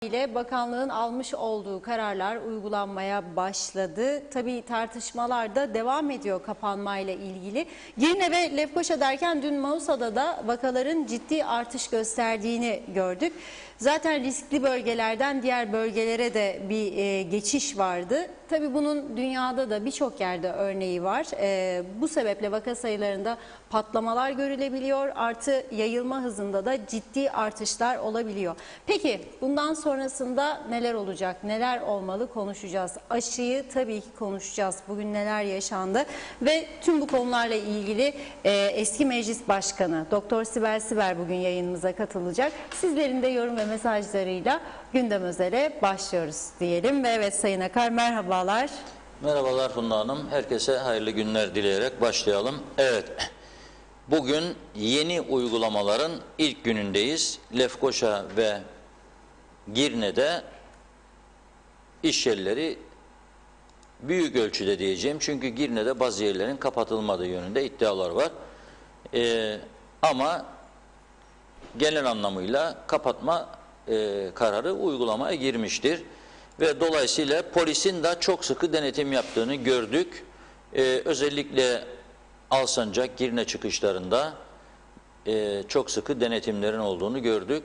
ile bakanlığın almış olduğu kararlar uygulanmaya başladı. Tabii tartışmalar da devam ediyor kapanmayla ilgili. Girne ve Lefkoşa derken dün Mausa'da da vakaların ciddi artış gösterdiğini gördük. Zaten riskli bölgelerden diğer bölgelere de bir geçiş vardı. Tabii bunun dünyada da birçok yerde örneği var. Bu sebeple vaka sayılarında patlamalar görülebiliyor. Artı yayılma hızında da ciddi artışlar olabiliyor. Peki bundan sonrasında neler olacak, neler olmalı konuşacağız. Aşıyı tabii ki konuşacağız. Bugün neler yaşandı ve tüm bu konularla ilgili eski meclis başkanı Doktor Sibel Siber bugün yayınımıza katılacak. Sizlerin de yorum ve mesajlarıyla gündem özele başlıyoruz diyelim. Ve evet Sayın Akar, merhabalar. Merhabalar Funda Hanım. Herkese hayırlı günler dileyerek başlayalım. Evet, bugün yeni uygulamaların ilk günündeyiz. Lefkoşa ve Girne'de iş yerleri büyük ölçüde diyeceğim. Çünkü Girne'de bazı yerlerin kapatılmadığı yönünde iddialar var. Ama genel anlamıyla kapatma kararı uygulamaya girmiştir. Ve dolayısıyla polisin de çok sıkı denetim yaptığını gördük. Özellikle Alsancak, Girne çıkışlarında çok sıkı denetimlerin olduğunu gördük.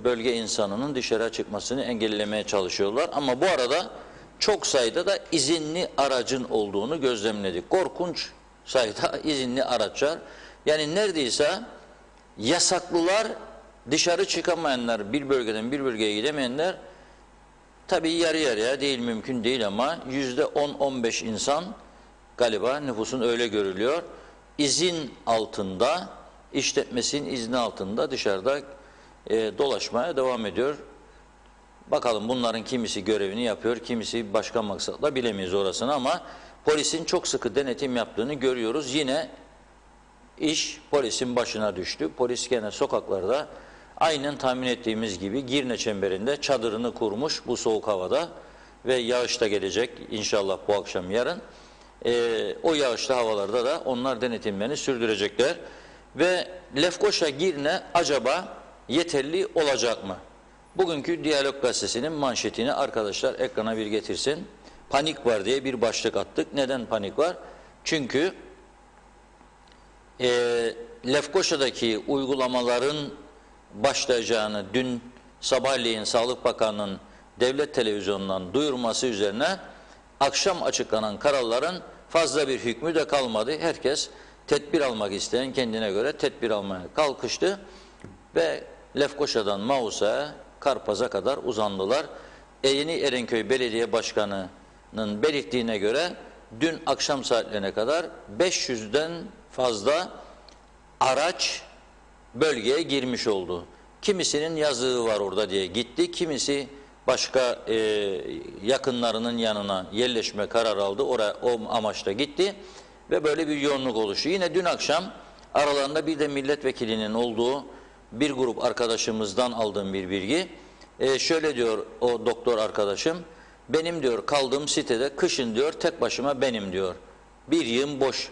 Bölge insanının dışarı çıkmasını engellemeye çalışıyorlar. Ama bu arada çok sayıda da izinli aracın olduğunu gözlemledik. Korkunç sayıda izinli araçlar. Yani neredeyse yasaklılar, dışarı çıkamayanlar, bir bölgeden bir bölgeye gidemeyenler, tabii yarı yarıya değil, mümkün değil ama %10-15 insan galiba nüfusun öyle görülüyor. İzin altında, işletmesinin izni altında dışarıda dolaşmaya devam ediyor. Bakalım bunların kimisi görevini yapıyor, kimisi başka maksatla, bilemeyiz orasını ama polisin çok sıkı denetim yaptığını görüyoruz. Yine iş polisin başına düştü. Polis gene sokaklarda aynen tahmin ettiğimiz gibi Girne çemberinde çadırını kurmuş bu soğuk havada ve yağış da gelecek inşallah bu akşam yarın. O yağışlı havalarda da onlar denetimlerini sürdürecekler. Ve Lefkoşa Girne acaba yeterli olacak mı? Bugünkü Diyalog Gazetesi'nin manşetini arkadaşlar ekrana bir getirsin. Panik var diye bir başlık attık. Neden panik var? Çünkü Lefkoşa'daki uygulamaların başlayacağını dün sabahleyin Sağlık Bakanı'nın devlet televizyonundan duyurması üzerine akşam açıklanan kararların fazla bir hükmü de kalmadı. Herkes tedbir almak isteyen kendine göre tedbir almaya kalkıştı ve Lefkoşa'dan Mausa'ya, Karpaz'a kadar uzandılar. Yeni Erenköy Belediye Başkanı'nın belirttiğine göre dün akşam saatlerine kadar 500'den fazla araç bölgeye girmiş oldu. Kimisinin yazığı var orada diye gitti, kimisi başka yakınlarının yanına yerleşme kararı aldı, oraya o amaçla gitti ve böyle bir yoğunluk oluştu. Yine dün akşam aralarında bir de milletvekilinin olduğu bir grup arkadaşımızdan aldığım bir bilgi. Şöyle diyor o doktor arkadaşım, benim diyor kaldığım sitede kışın diyor tek başıma benim diyor. Bir yığın boş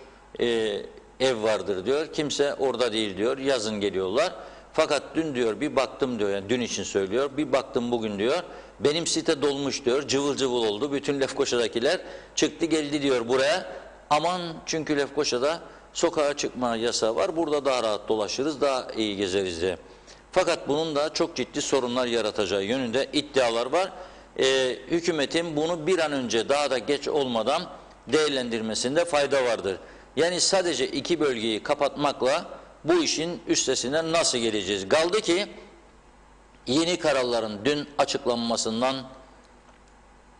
ev vardır diyor. Kimse orada değil diyor. Yazın geliyorlar. Fakat dün diyor bir baktım diyor, yani dün için söylüyor. Bir baktım bugün diyor. Benim site dolmuş diyor. Cıvıl cıvıl oldu. Bütün Lefkoşa'dakiler çıktı geldi diyor buraya. Aman çünkü Lefkoşa'da sokağa çıkma yasağı var. Burada daha rahat dolaşırız, daha iyi gezeriz diye. Fakat bunun da çok ciddi sorunlar yaratacağı yönünde iddialar var. Hükümetin bunu bir an önce daha da geç olmadan değerlendirmesinde fayda vardır. Yani sadece iki bölgeyi kapatmakla bu işin üstesinden nasıl geleceğiz? Kaldı ki yeni kararların dün açıklanmasından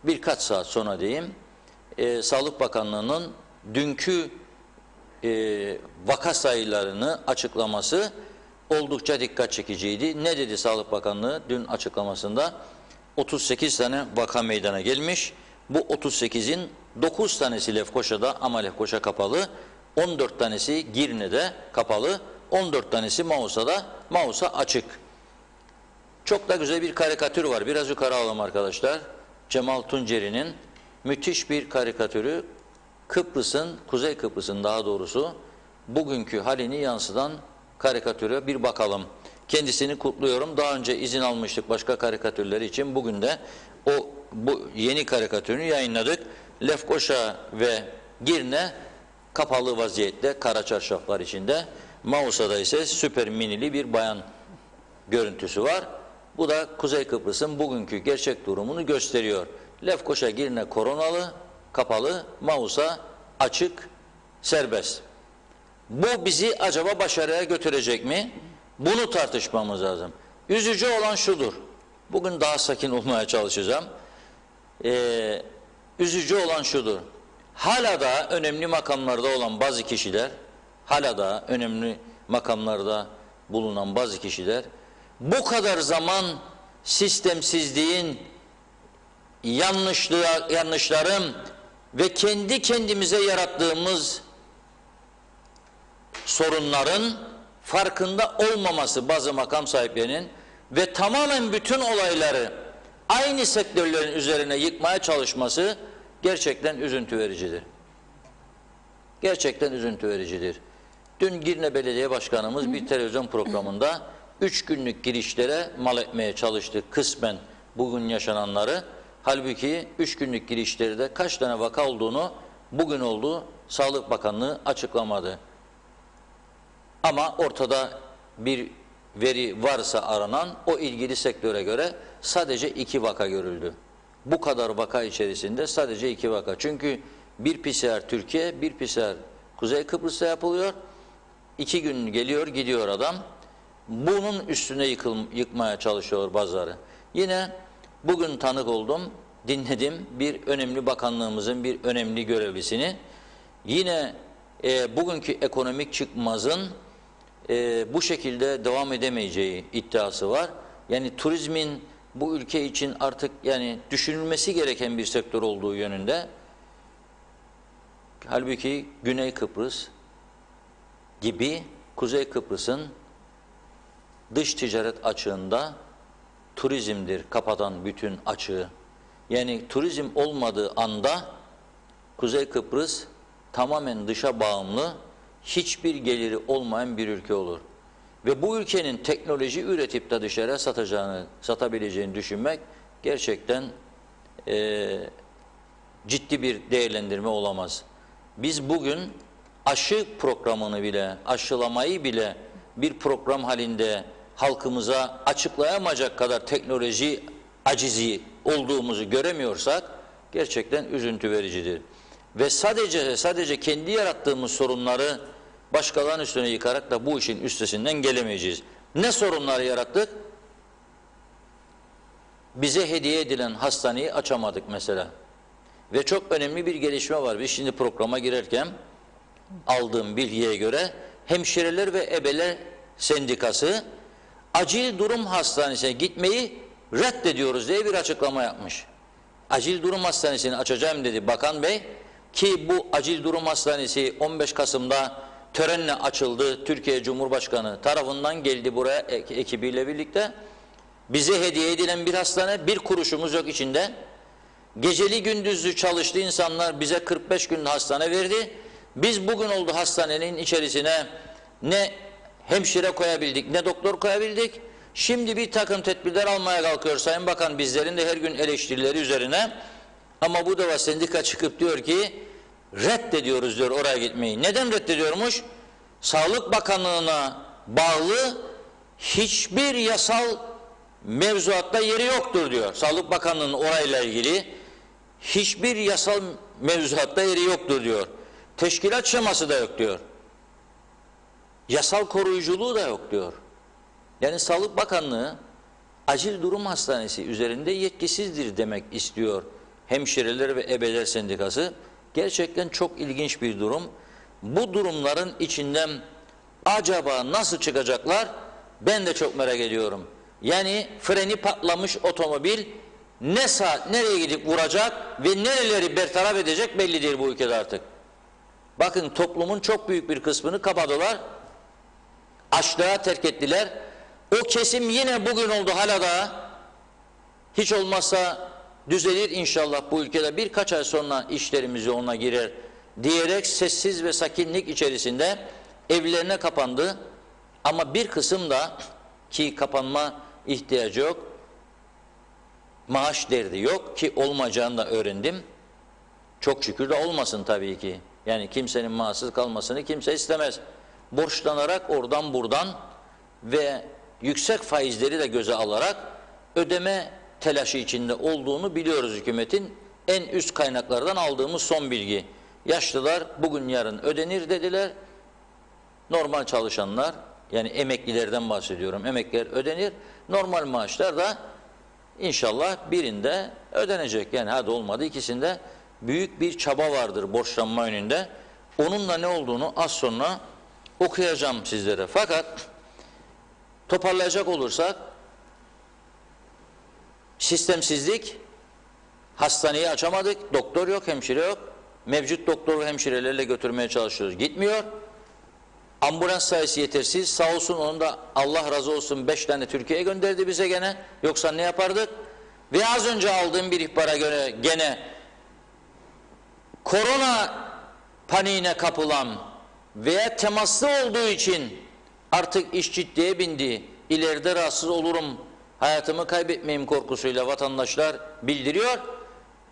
birkaç saat sonra diyeyim, Sağlık Bakanlığı'nın dünkü vaka sayılarını açıklaması oldukça dikkat çekiciydi. Ne dedi Sağlık Bakanlığı dün açıklamasında? 38 tane vaka meydana gelmiş. Bu 38'in 9 tanesi Lefkoşa'da ama Lefkoşa kapalı. 14 tanesi Girne'de kapalı. 14 tanesi Mausa'da. Mausa açık. Çok da güzel bir karikatür var. Biraz yukarı alalım arkadaşlar. Cemal Tunceri'nin müthiş bir karikatürü. Kıbrıs'ın, Kuzey Kıbrıs'ın daha doğrusu bugünkü halini yansıtan karikatüre bir bakalım. Kendisini kutluyorum. Daha önce izin almıştık başka karikatürleri için. Bugün de bu yeni karikatürünü yayınladık. Lefkoşa ve Girne kapalı vaziyette, kara çarşaflar içinde. Mausa'da ise süper minili bir bayan görüntüsü var. Bu da Kuzey Kıbrıs'ın bugünkü gerçek durumunu gösteriyor. Lefkoşa, Girne koronalı, kapalı, Mausa açık, serbest. Bu bizi acaba başarıya götürecek mi? Bunu tartışmamız lazım. Üzücü olan şudur. Bugün daha sakin olmaya çalışacağım. Üzücü olan şudur. Hala da önemli makamlarda olan bazı kişiler, hala da önemli makamlarda bulunan bazı kişiler, bu kadar zaman sistemsizliğin, yanlışların ve kendi kendimize yarattığımız sorunların farkında olmaması bazı makam sahiplerinin ve tamamen bütün olayları aynı sektörlerin üzerine yıkmaya çalışması gerçekten üzüntü vericidir. Gerçekten üzüntü vericidir. Dün Girne Belediye Başkanımız bir televizyon programında 3 günlük girişlere mal etmeye çalıştı kısmen bugün yaşananları. Halbuki 3 günlük girişlerde kaç tane vaka olduğunu bugün oldu Sağlık Bakanlığı açıklamadı. Ama ortada bir veri varsa aranan o ilgili sektöre göre sadece 2 vaka görüldü. Bu kadar vaka içerisinde sadece 2 vaka. Çünkü bir PCR Türkiye, bir PCR Kuzey Kıbrıs'ta yapılıyor. 2 gün geliyor gidiyor adam. Bunun üstüne yıkmaya çalışıyor bazıları. Yine bugün tanık oldum, dinledim bir önemli bakanlığımızın bir önemli görevlisini. Yine bugünkü ekonomik çıkmazın bu şekilde devam edemeyeceği iddiası var. Yani turizmin bu ülke için artık yani düşünülmesi gereken bir sektör olduğu yönünde. Halbuki Güney Kıbrıs gibi Kuzey Kıbrıs'ın dış ticaret açığında turizmdir kapatan bütün açığı. Yani turizm olmadığı anda Kuzey Kıbrıs tamamen dışa bağımlı, hiçbir geliri olmayan bir ülke olur. Ve bu ülkenin teknoloji üretip de dışarıya satabileceğini düşünmek gerçekten ciddi bir değerlendirme olamaz. Biz bugün aşı programını bile, aşılamayı bile bir program halinde halkımıza açıklayamayacak kadar teknoloji acizi olduğumuzu göremiyorsak gerçekten üzüntü vericidir. Ve sadece kendi yarattığımız sorunları başkalarının üstüne yıkarak da bu işin üstesinden gelemeyeceğiz. Ne sorunları yarattık? Bize hediye edilen hastaneyi açamadık mesela. Ve çok önemli bir gelişme var. Biz şimdi programa girerken aldığım bilgiye göre Hemşireler ve Ebeler Sendikası acil durum hastanesine gitmeyi reddediyoruz diye bir açıklama yapmış. Acil durum hastanesini açacağım dedi Bakan Bey ki bu acil durum hastanesi 15 Kasım'da törenle açıldı. Türkiye Cumhurbaşkanı tarafından geldi buraya ekibiyle birlikte. Bize hediye edilen bir hastane, bir kuruşumuz yok içinde. Geceli gündüzlü çalıştı insanlar, bize 45 gün hastane verdi. Biz bugün oldu hastanenin içerisine ne hemşire koyabildik ne doktor koyabildik. Şimdi bir takım tedbirler almaya kalkıyor Sayın Bakan, bizlerin de her gün eleştirileri üzerine. Ama bu defa sendika çıkıp diyor ki reddediyoruz diyor oraya gitmeyi. Neden reddediyormuş? Sağlık Bakanlığı'na bağlı hiçbir yasal mevzuatta yeri yoktur diyor. Sağlık Bakanlığı'nın orayla ilgili hiçbir yasal mevzuatta yeri yoktur diyor. Teşkilat şeması da yok diyor. Yasal koruyuculuğu da yok diyor. Yani Sağlık Bakanlığı acil durum hastanesi üzerinde yetkisizdir demek istiyor Hemşireler ve Ebeler Sendikası. Gerçekten çok ilginç bir durum. Bu durumların içinden acaba nasıl çıkacaklar? Ben de çok merak ediyorum. Yani freni patlamış otomobil ne saat nereye gidip vuracak ve nereleri bertaraf edecek belli değil bu ülkede artık. Bakın toplumun çok büyük bir kısmını kapadılar. Açlığa terk ettiler. O kesim yine bugün oldu hala da hiç olmazsa düzelir inşallah bu ülkede birkaç ay sonra işlerimiz yoluna girer diyerek sessiz ve sakinlik içerisinde evlerine kapandı. Ama bir kısım da ki kapanma ihtiyacı yok. Maaş derdi yok ki olmayacağını da öğrendim. Çok şükür de olmasın tabii ki. Yani kimsenin maaşsız kalmasını kimse istemez. Borçlanarak oradan buradan ve yüksek faizleri de göze alarak ödeme telaşı içinde olduğunu biliyoruz hükümetin. En üst kaynaklardan aldığımız son bilgi. Yaşlılar bugün yarın ödenir dediler. Normal çalışanlar, yani emeklilerden bahsediyorum, emekliler ödenir. Normal maaşlar da İnşallah birinde ödenecek. Yani hadi olmadı ikisinde büyük bir çaba vardır borçlanma yönünde. Onunla ne olduğunu az sonra okuyacağım sizlere. Fakat toparlayacak olursak sistemsizlik, hastaneyi açamadık, doktor yok, hemşire yok. Mevcut doktor ve hemşirelerle götürmeye çalışıyoruz. Gitmiyor. Ambulans sayısı yetersiz. Sağ olsun onu da Allah razı olsun 5 tane Türkiye'ye gönderdi bize gene. Yoksa ne yapardık? Ve az önce aldığım bir ihbara göre gene korona paniğine kapılan veya temaslı olduğu için artık iş ciddiye bindi, ileride rahatsız olurum, hayatımı kaybetmeyeyim korkusuyla vatandaşlar bildiriyor.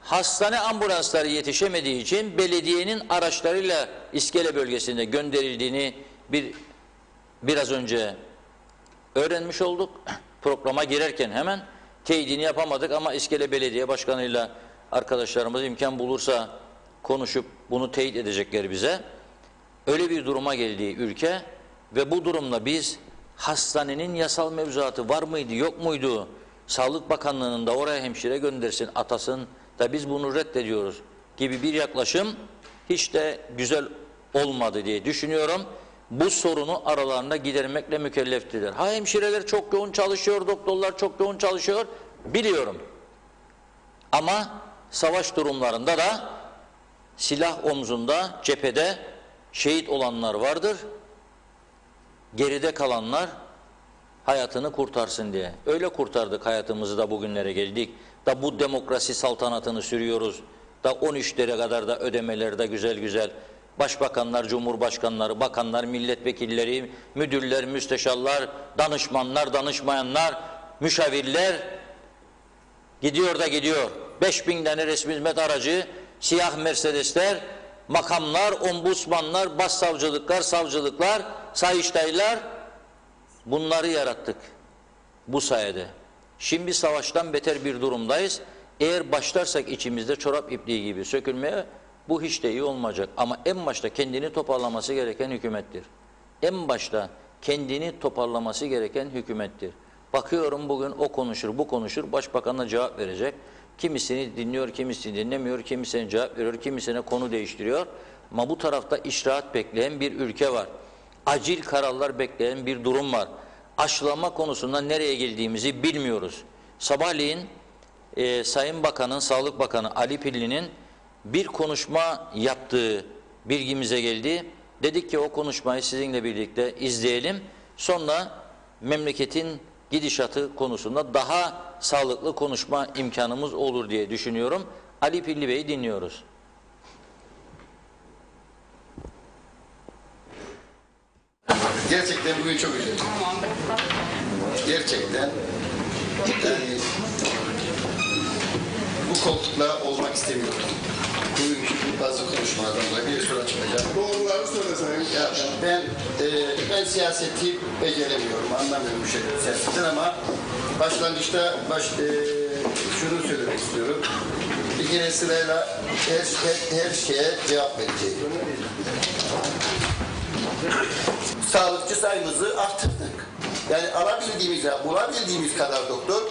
Hastane ambulansları yetişemediği için belediyenin araçlarıyla İskele bölgesinde gönderildiğini biraz önce öğrenmiş olduk. Programa girerken hemen teyidini yapamadık ama İskele Belediye Başkanı'yla arkadaşlarımız imkan bulursa konuşup bunu teyit edecekler bize. Öyle bir duruma geldiği ülke ve bu durumda biz hastanenin yasal mevzuatı var mıydı yok muydu? Sağlık Bakanlığı'nın da oraya hemşire göndersin, atasın da biz bunu reddediyoruz gibi bir yaklaşım hiç de güzel olmadı diye düşünüyorum. Bu sorunu aralarında gidermekle mükelleftiler. Ha hemşireler çok yoğun çalışıyor, doktorlar çok yoğun çalışıyor, biliyorum. Ama savaş durumlarında da silah omzunda, cephede şehit olanlar vardır. Geride kalanlar hayatını kurtarsın diye. Öyle kurtardık hayatımızı da bugünlere geldik. Da bu demokrasi saltanatını sürüyoruz. Da 13'lere kadar da ödemelerde güzel güzel başbakanlar, cumhurbaşkanları, bakanlar, milletvekilleri, müdürler, müsteşarlar, danışmanlar, danışmayanlar, müşavirler gidiyor da gidiyor. 5000 tane resmi hizmet aracı, siyah Mercedesler, makamlar, ombudsmanlar, başsavcılıklar, savcılıklar, sayıştaylar, bunları yarattık bu sayede. Şimdi savaştan beter bir durumdayız. Eğer başlarsak içimizde çorap ipliği gibi sökülmeye bu hiç de iyi olmayacak. Ama en başta kendini toparlaması gereken hükümettir. En başta kendini toparlaması gereken hükümettir. Bakıyorum bugün o konuşur, bu konuşur, başbakanla cevap verecek. Kimisini dinliyor, kimisini dinlemiyor, kimisine cevap veriyor, kimisine konu değiştiriyor. Ama bu tarafta işrahat bekleyen bir ülke var. Acil kararlar bekleyen bir durum var. Aşılama konusunda nereye geldiğimizi bilmiyoruz. Sabahleyin Sayın Bakan'ın, Sağlık Bakanı Ali Pilli'nin bir konuşma yaptığı bilgimize geldi. Dedik ki o konuşmayı sizinle birlikte izleyelim. Sonra memleketin gidişatı konusunda daha sağlıklı konuşma imkanımız olur diye düşünüyorum. Ali Pilli Bey'i dinliyoruz. Gerçekten bugün çok üzüldüm. Gerçekten yani bu koltukta olmak istemiyorum. Bugünkü bazı konuşmalardan dolayı bir soru çıkacak. Doğruları söylesene. Ya ben siyaseti beceremiyorum, anlamıyorum bu şekilde siyasetten ama başlangıçta şunu söylemek istiyorum. Bir kere sırayla her şeye cevap vereceğim. Sağlıkçı sayımızı arttırdık. Yani bulabildiğimiz kadar doktor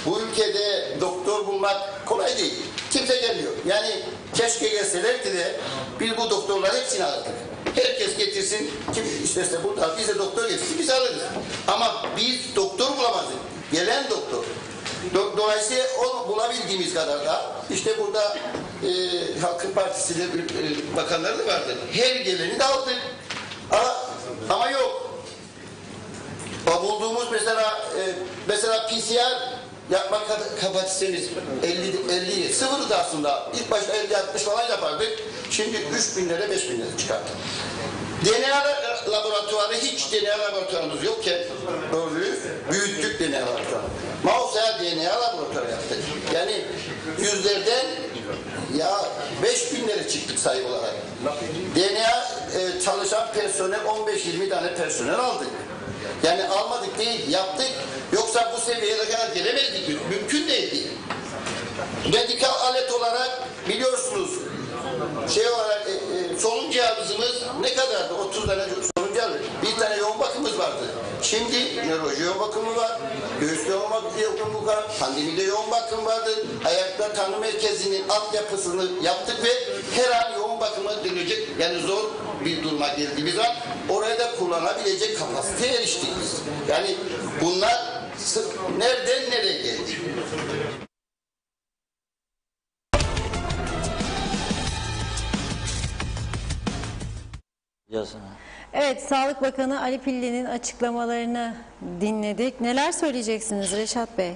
bu ülkede doktor bulmak kolay değil. Kimse gelmiyor. Yani keşke gelselerdi de biz bu doktorları hepsini alırdık. Herkes getirsin, kim isterse burada bize doktor getirsin, biz alırız. Ama biz doktor bulamazdık. Gelen doktor. Dolayısıyla bulabildiğimiz kadar da işte burada Halkın Partisi'de bakanları da vardı. Her geleni de aldık. Ama yok. Bulduğumuz mesela PCR yapmak kapasitemiz 50 sıfırdı aslında. İlk başta 50-60 falan yapardık. Şimdi 3.000'lere 5.000'lere çıkarttık. DNA laboratuvarı, hiç DNA laboratuvarımız yokken doğruyu büyüttük DNA laboratuvarı. Mausa DNA laboratuvarı yaptık. Yani yüzlerden ya 5.000'lere çıktık sayı olarak. DNA çalışan personel 15-20 tane personel aldık. Yani almadık değil, yaptık. Yoksa bu seviyeye kadar gelemezdik. Mümkün değildi. Medikal alet olarak biliyorsunuz şey olarak solunum cihazımız ne kadardı? 30 tane solunum cihazı. Bir tane yoğun bakımımız vardı. Şimdi nöroloji yoğun bakımı var. Göğüs yoğun bakımı var. Pandemide yoğun bakım vardı. Ayakta tanı merkezinin altyapısını yaptık ve her an yoğun bakıma dönecek. Yani zor bir duruma geldiğimiz an oraya da kullanabilecek kapasiteye eriştik biz. Yani bunlar nereden nereye geldi? Yazın. Evet, Sağlık Bakanı Ali Pilli'nin açıklamalarını dinledik. Neler söyleyeceksiniz Reşat Bey?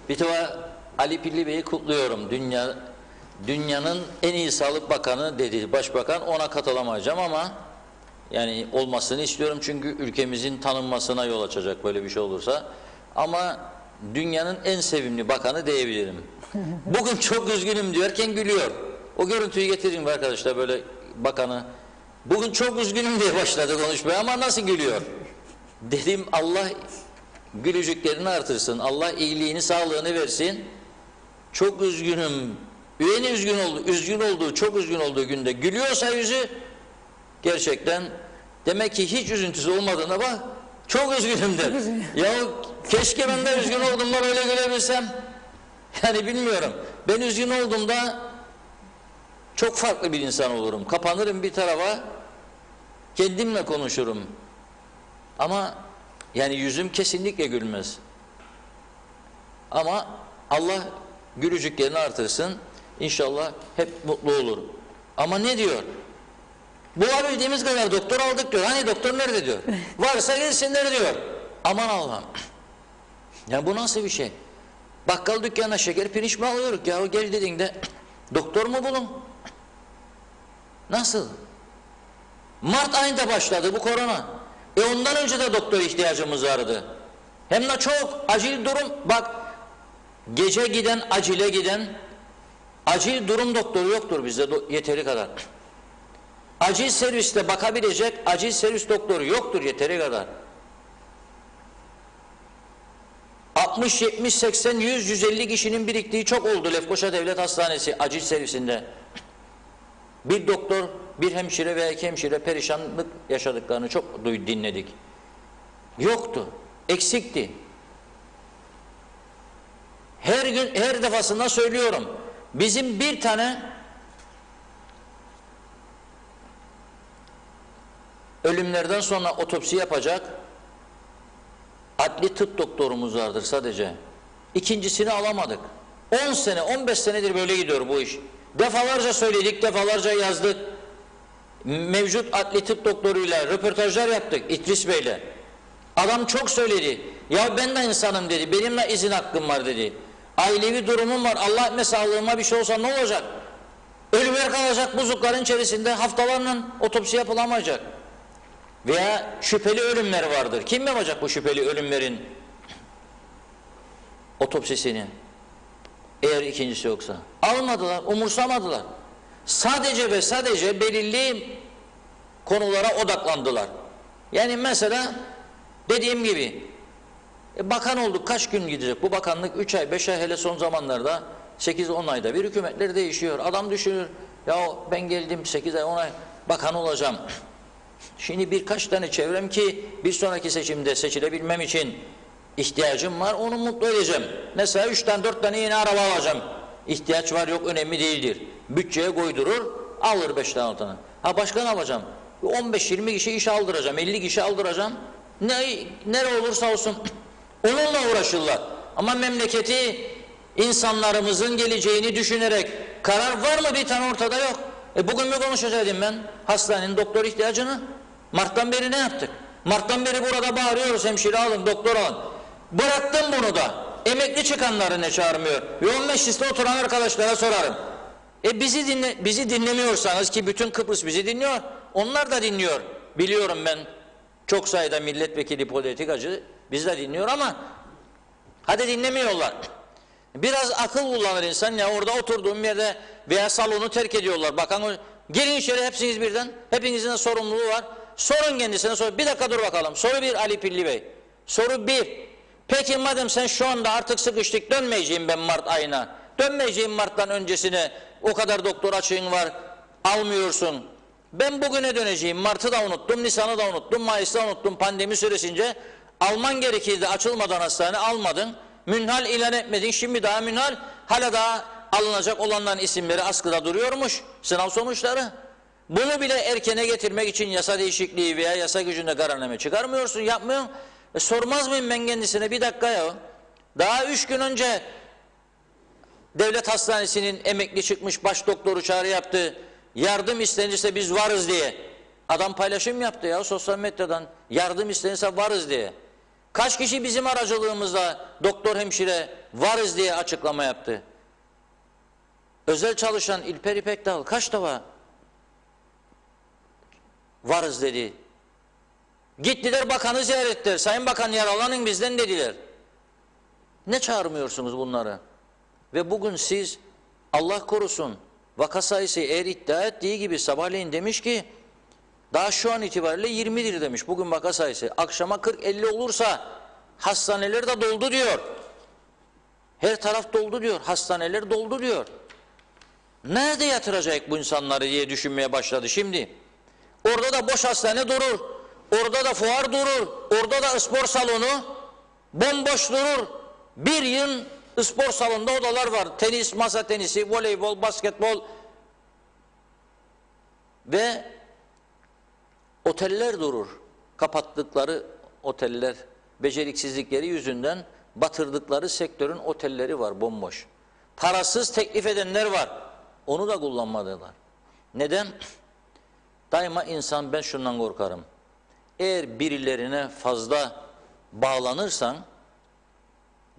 Bir defa Ali Pilli Bey'i kutluyorum. Dünyanın en iyi Sağlık Bakanı dedi Başbakan. Ona katılamayacağım ama yani olmasını istiyorum çünkü ülkemizin tanınmasına yol açacak böyle bir şey olursa. Ama dünyanın en sevimli bakanı diyebilirim. Bugün çok üzgünüm diyorken gülüyor. O görüntüyü getireyim arkadaşlar, böyle bakanı. Bugün çok üzgünüm diye başladı konuşmaya ama nasıl gülüyor? Dedim Allah gülücüklerini artırsın. Allah iyiliğini, sağlığını versin. Çok üzgünüm. En çok üzgün olduğu günde gülüyorsa yüzü gerçekten demek ki hiç üzüntüsü olmadığına bak. Çok üzgünüm der. Ya keşke ben de üzgün olduğumda böyle gülebilsem. Yani bilmiyorum. Ben üzgün olduğumda çok farklı bir insan olurum. Kapanırım bir tarafa, kendimle konuşurum. Ama yani yüzüm kesinlikle gülmez. Ama Allah gülücüklerini artırsın. İnşallah hep mutlu olur. Ama ne diyor? Bulabildiğimiz kadar doktor aldık diyor. Hani doktor nerede diyor? Varsa gelsinler diyor. Aman Allah'ım. Ya bu nasıl bir şey? Bakkal dükkanına şeker pirinç mi alıyoruz? Ya gel dediğinde doktor mu bulun? Nasıl? Mart ayında başladı bu korona. Ondan önce de doktor ihtiyacımız vardı. Hem de çok acil durum. Bak, gece giden, acile giden, acil durum doktoru yoktur bizde yeteri kadar. Acil serviste bakabilecek acil servis doktoru yoktur yeteri kadar. 60, 70, 80, 100, 150 kişinin biriktiği çok oldu Lefkoşa Devlet Hastanesi acil servisinde. Bir doktor, bir hemşire veya iki hemşire perişanlık yaşadıklarını çok dinledik. Yoktu, eksikti. Her gün, her defasında söylüyorum. Bizim bir tane ölümlerden sonra otopsi yapacak adli tıp doktorumuz vardır sadece. İkincisini alamadık. 10 sene, 15 senedir böyle gidiyor bu iş. Defalarca söyledik, defalarca yazdık. Mevcut adli tıp doktoruyla röportajlar yaptık İdris Bey'le. Adam çok söyledi. Ya ben de insanım dedi. Benim de izin hakkım var dedi. Ailevi durumum var. Allah etme sağlığıma bir şey olsa ne olacak? Ölüler kalacak buzlukların içerisinde, haftalarla otopsi yapılamayacak. Veya şüpheli ölümler vardır. Kim yapacak bu şüpheli ölümlerin otopsisini? Eğer ikincisi yoksa. Almadılar, umursamadılar. Sadece ve sadece belirli konulara odaklandılar. Yani mesela dediğim gibi bakan olduk, kaç gün gidecek? Bu bakanlık 3 ay, 5 ay, hele son zamanlarda 8-10 ayda bir hükümetler değişiyor. Adam düşünür, ya ben geldim 8 ay, 10 ay bakan olacağım. Şimdi birkaç tane çevrem ki bir sonraki seçimde seçilebilmem için ihtiyacım var, onu mutlu edeceğim. Mesela 3 tane 4 tane yeni araba alacağım. İhtiyaç var yok önemli değildir. Bütçeye koydurur, alır 5 tane 6 tane. Ha başka ne yapacağım? 15-20 kişi iş aldıracağım, 50 kişi aldıracağım. Nere olursa olsun onunla uğraşırlar. Ama memleketi, insanlarımızın geleceğini düşünerek karar var mı, bir tane ortada yok. Bugün mü konuşacaktım ben hastanenin doktor ihtiyacını? Mart'tan beri ne yaptık? Mart'tan beri burada bağırıyoruz, hemşire alın, doktor alın. Bıraktım bunu da. Emekli çıkanları ne çağırmıyor? Yoğun mecliste oturan arkadaşlara sorarım. Bizi dinlemiyorsanız, ki bütün Kıbrıs bizi dinliyor, onlar da dinliyor. Biliyorum ben çok sayıda milletvekili politikacı bizi de dinliyor ama hadi dinlemiyorlar. Biraz akıl kullanır insan ya, orada oturduğum yerde veya salonu terk ediyorlar. Bakan girin içeri hepsiniz birden. Hepinizin de sorumluluğu var. Sorun kendisine sor. Bir dakika dur bakalım. Soru 1 Ali Pilli Bey. Soru 1. Peki madem sen şu anda artık sıkıştık, dönmeyeceğim ben Mart ayına. Dönmeyeceğim Mart'tan öncesine, o kadar doktor açığın var, almıyorsun. Ben bugüne döneceğim. Mart'ı da unuttum, Nisan'ı da unuttum, Mayıs'ı da unuttum. Pandemi süresince alman gerekirdi. Açılmadan hastane almadın. Münhal ilan etmedin. Şimdi daha münhal. Hala daha alınacak olanların isimleri askıda duruyormuş. Sınav sonuçları. Bunu bile erkene getirmek için yasa değişikliği veya yasa gücünde kararname çıkarmıyorsun, yapmıyorsun. Sormaz mıyım ben kendisine, bir dakika ya. Daha 3 gün önce devlet hastanesinin emekli çıkmış baş doktoru çağrı yaptı. Yardım istenirse biz varız diye. Adam paylaşım yaptı ya sosyal medyadan. Yardım istenirse varız diye. Kaç kişi bizim aracılığımızla doktor hemşire varız diye açıklama yaptı. Özel çalışan İlper İpekdal kaç defa varız dedi. Gittiler bakanı ziyaret ettiler. Sayın Bakan yaralanın bizden dediler. Ne çağırmıyorsunuz bunları? Ve bugün siz Allah korusun vaka sayısı eğer iddia ettiği gibi sabahleyin demiş ki daha şu an itibariyle 20'dir demiş bugün vaka sayısı. Akşama 40-50 olursa hastaneler de doldu diyor. Her taraf doldu diyor. Hastaneler doldu diyor. Nerede yatıracak bu insanları diye düşünmeye başladı şimdi. Orada da boş hastane durur. Orada da fuar durur. Orada da spor salonu bomboş durur. Bir yıl spor salonunda odalar var. Tenis, masa tenisi, voleybol, basketbol ve oteller durur. Kapattıkları oteller, beceriksizlikleri yüzünden batırdıkları sektörün otelleri var bomboş. Parasız teklif edenler var. Onu da kullanmadılar. Neden? Daima insan, ben şundan korkarım. Eğer birilerine fazla bağlanırsan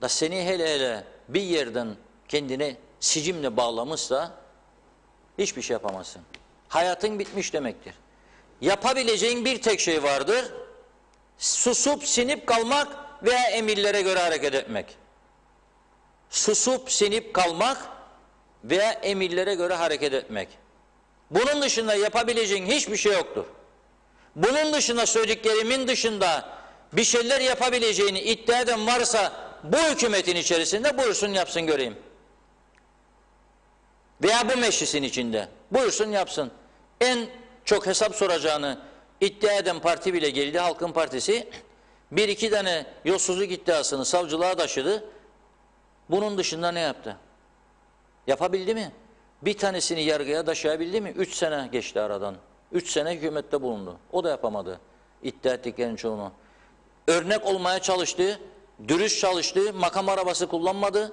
da seni hele bir yerden kendine sicimle bağlamışsa hiçbir şey yapamazsın. Hayatın bitmiş demektir. Yapabileceğin bir tek şey vardır. Susup sinip kalmak veya emirlere göre hareket etmek. Susup sinip kalmak veya emirlere göre hareket etmek. Bunun dışında yapabileceğin hiçbir şey yoktur. Bunun dışında, söylediklerimin dışında bir şeyler yapabileceğini iddia eden varsa bu hükümetin içerisinde buyursun yapsın göreyim. Veya bu meclisin içinde buyursun yapsın. En çok hesap soracağını iddia eden parti bile geldi, Halkın Partisi. Bir iki tane yolsuzluk iddiasını savcılığa taşıdı. Bunun dışında ne yaptı? Yapabildi mi? Bir tanesini yargıya taşıyabildi mi? 3 sene geçti aradan. 3 sene hükümette bulundu. O da yapamadı. İddia ettiklerinin çoğunu. Örnek olmaya çalıştı. Dürüst çalıştı. Makam arabası kullanmadı.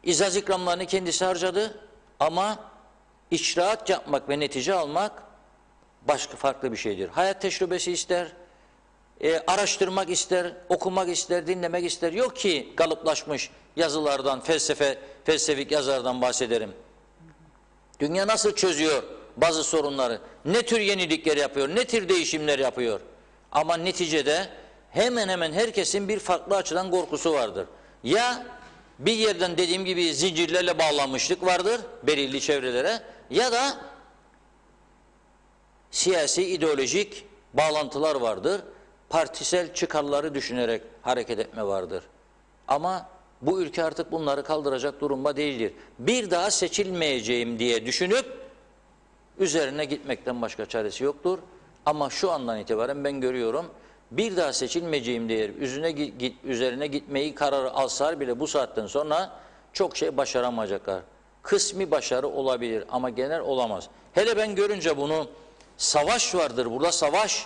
İzaz ikramlarını kendisi harcadı. Ama icraat yapmak ve netice almak başka farklı bir şeydir. Hayat tecrübesi ister. Araştırmak ister. Okumak ister. Dinlemek ister. Yok ki kalıplaşmış yazılardan, felsefik yazardan bahsederim. Dünya nasıl çözüyor bazı sorunları? Ne tür yenilikler yapıyor? Ne tür değişimler yapıyor? Ama neticede hemen hemen herkesin bir farklı açıdan korkusu vardır. Ya bir yerden dediğim gibi zincirlerle bağlanmışlık vardır belirli çevrelere, ya da siyasi ideolojik bağlantılar vardır. Partisel çıkarları düşünerek hareket etme vardır. Ama bu ülke artık bunları kaldıracak durumda değildir. Bir daha seçilmeyeceğim diye düşünüp üzerine gitmekten başka çaresi yoktur. Ama şu andan itibaren ben görüyorum, bir daha seçilmeyeceğim diye üzerine gitmeyi kararı alsalar bile bu saatten sonra çok şey başaramayacaklar. Kısmi başarı olabilir ama genel olamaz. Hele ben görünce bunu, savaş vardır burada, savaş.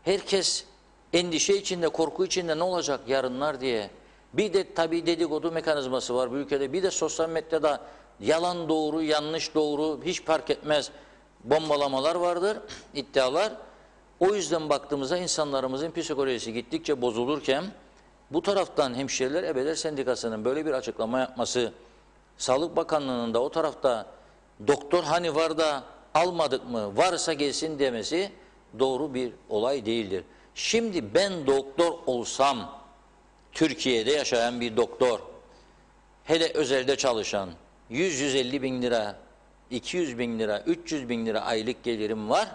Herkes endişe içinde, korku içinde, ne olacak yarınlar diye. Bir de tabii dedikodu mekanizması var bu ülkede. Bir de sosyal medyada yalan doğru, yanlış doğru hiç fark etmez bombalamalar vardır, iddialar. O yüzden baktığımızda insanlarımızın psikolojisi gittikçe bozulurken bu taraftan Hemşireler Ebeler Sendikası'nın böyle bir açıklama yapması, Sağlık Bakanlığı'nın da o tarafta doktor hani var da almadık mı, varsa gelsin demesi doğru bir olay değildir. Şimdi ben doktor olsam, Türkiye'de yaşayan bir doktor, hele özelde çalışan, 100-150 bin lira, 200 bin lira, 300 bin lira aylık gelirim var.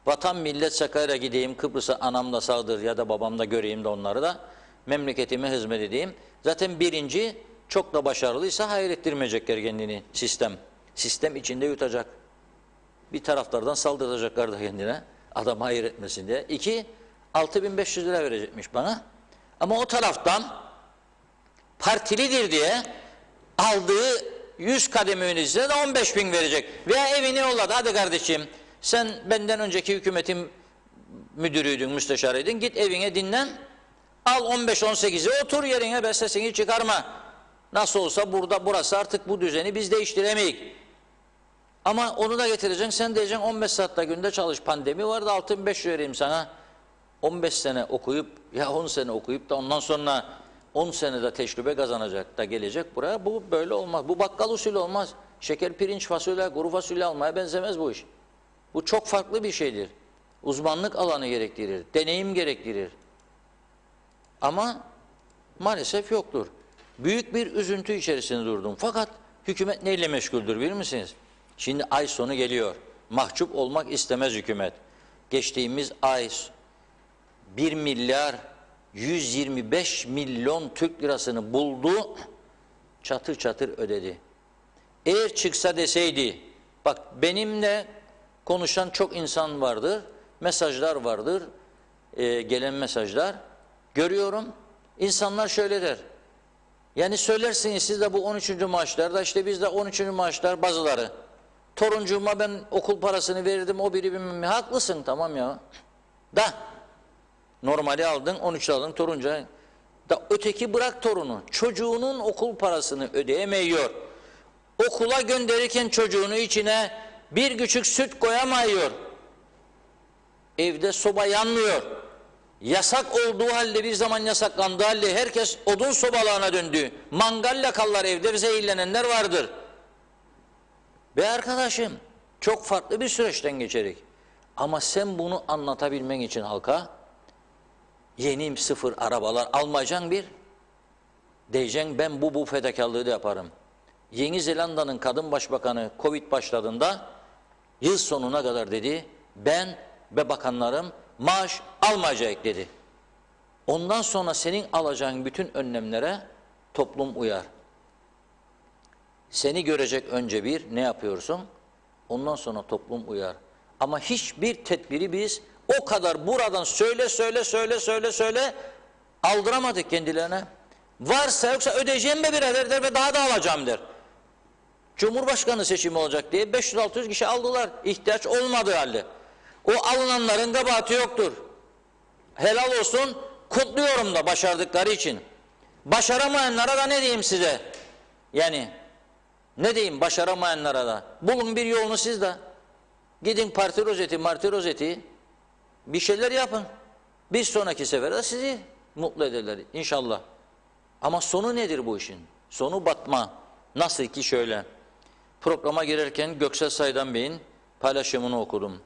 Vatan millet Sakarya'ya gideyim, Kıbrıs'a anam da sağdır ya da babam da göreyim de onları da, memleketime hizmet edeyim. Zaten birinci, çok da başarılıysa hayır ettirmeyecekler kendini sistem. Sistem içinde yutacak. Bir taraflardan saldıracaklar da kendine, adam hayır etmesin diye. 2, 6.500 lira verecekmiş bana. Ama o taraftan partilidir diye aldığı 100 kademe yöneticisine de 15.000 verecek. Veya evine yolladı, hadi kardeşim sen benden önceki hükümetin müdürüydün, müsteşarıydın, git evine dinlen, al 15-18'i otur yerine ve sesini çıkarma. Nasıl olsa burası artık bu düzeni biz değiştiremeyik. Ama onu da getireceksin, sen diyeceksin 15 saatte günde çalış, pandemi vardı 6.500 vereyim sana. 15 sene okuyup ya 10 sene okuyup da ondan sonra 10 senede tecrübe kazanacak da gelecek buraya. Bu böyle olmaz. Bu bakkal usulü olmaz. Şeker, pirinç, fasulye, kuru fasulye almaya benzemez bu iş. Bu çok farklı bir şeydir. Uzmanlık alanı gerektirir, deneyim gerektirir. Ama maalesef yoktur. Büyük bir üzüntü içerisinde durdum. Fakat hükümet neyle meşguldür bilir misiniz? Şimdi ay sonu geliyor. Mahcup olmak istemez hükümet. Geçtiğimiz ay 1 milyar 125 milyon Türk lirasını buldu, çatır çatır ödedi. Eğer çıksa deseydi, bak benimle konuşan çok insan vardır, mesajlar vardır, gelen mesajlar görüyorum. İnsanlar şöyle der, yani söylersiniz siz de bu 13. maaşlarda, işte biz de 13. maaşlar bazıları. Toruncuğuma ben okul parasını verirdim, o biri bilmem. Haklısın, tamam ya. Da normali aldın, 13 aldın torunca. Da öteki bırak torunu. Çocuğunun okul parasını ödeyemiyor. Okula gönderirken çocuğunu içine bir küçük süt koyamıyor. Evde soba yanmıyor. Yasak olduğu halde, bir zaman yasaklandığı halde herkes odun sobalarına döndü. Mangal yakarlar evde, zehirlenenler vardır. Be arkadaşım, çok farklı bir süreçten geçerik. Ama sen bunu anlatabilmen için halka yeni sıfır arabalar almayacaksın bir. Diyeceksin ben bu fedakarlığı da yaparım. Yeni Zelanda'nın kadın başbakanı Covid başladığında yıl sonuna kadar dedi ben ve bakanlarım maaş almayacak dedi. Ondan sonra senin alacağın bütün önlemlere toplum uyar. Seni görecek önce bir ne yapıyorsun? Ondan sonra toplum uyar. Ama hiçbir tedbiri biz o kadar buradan söyle aldıramadık kendilerine. Varsa yoksa ödeyeceğim be birader der ve daha da alacağım der. Cumhurbaşkanı seçimi olacak diye 500-600 kişi aldılar ihtiyaç olmadığı halde. O alınanların kabahati yoktur. Helal olsun, kutluyorum da başardıkları için. Başaramayanlara da ne diyeyim size? Yani ne diyeyim başaramayanlara da? Bulun bir yolunu siz de. Gidin parti rozeti bir şeyler yapın. Bir sonraki sefere de sizi mutlu ederler inşallah. Ama sonu nedir bu işin? Sonu batma. Nasıl ki şöyle. Programa girerken Göksel Saydam Bey'in paylaşımını okudum.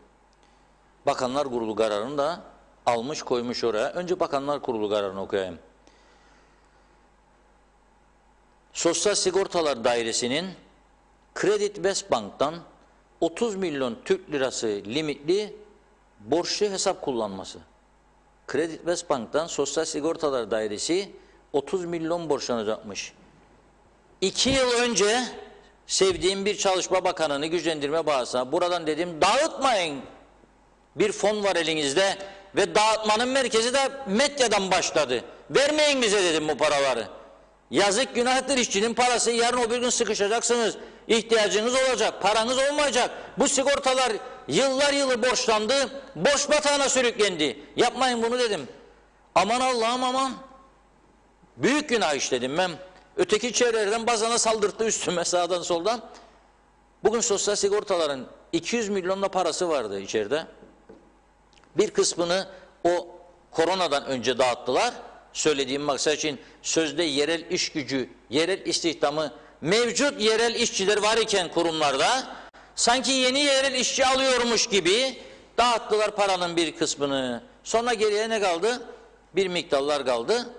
Bakanlar Kurulu kararını da almış koymuş oraya. Önce Bakanlar Kurulu kararını okuyayım. Sosyal Sigortalar Dairesi'nin Credit West Bank'tan 30 milyon Türk lirası limitli borçlu hesap kullanması. Credit West Bank'tan Sosyal Sigortalar Dairesi 30 milyon borçlanacakmış. 2 yıl önce sevdiğim bir Çalışma Bakanı'nı güçlendirme bağısına buradan dedim dağıtmayın. Bir fon var elinizde ve dağıtmanın merkezi de medyadan başladı. Vermeyin bize dedim bu paraları. Yazık günahtır, işçinin parası, yarın o bir gün sıkışacaksınız. İhtiyacınız olacak, paranız olmayacak. Bu sigortalar yıllar yılı borçlandı, borç batağına sürüklendi. Yapmayın bunu dedim. Aman Allah'ım aman. Büyük günah işledim ben. Öteki çevrelerden bazana saldırttı üstüme sağdan soldan. Bugün sosyal sigortaların 200 milyonla parası vardı içeride. Bir kısmını o koronadan önce dağıttılar. Söylediğim maksat için sözde yerel iş gücü, yerel istihdamı, mevcut yerel işçiler var iken kurumlarda sanki yeni yerel işçi alıyormuş gibi Dağıttılar paranın bir kısmını. Sonra geriye ne kaldı? Bir miktarlar kaldı.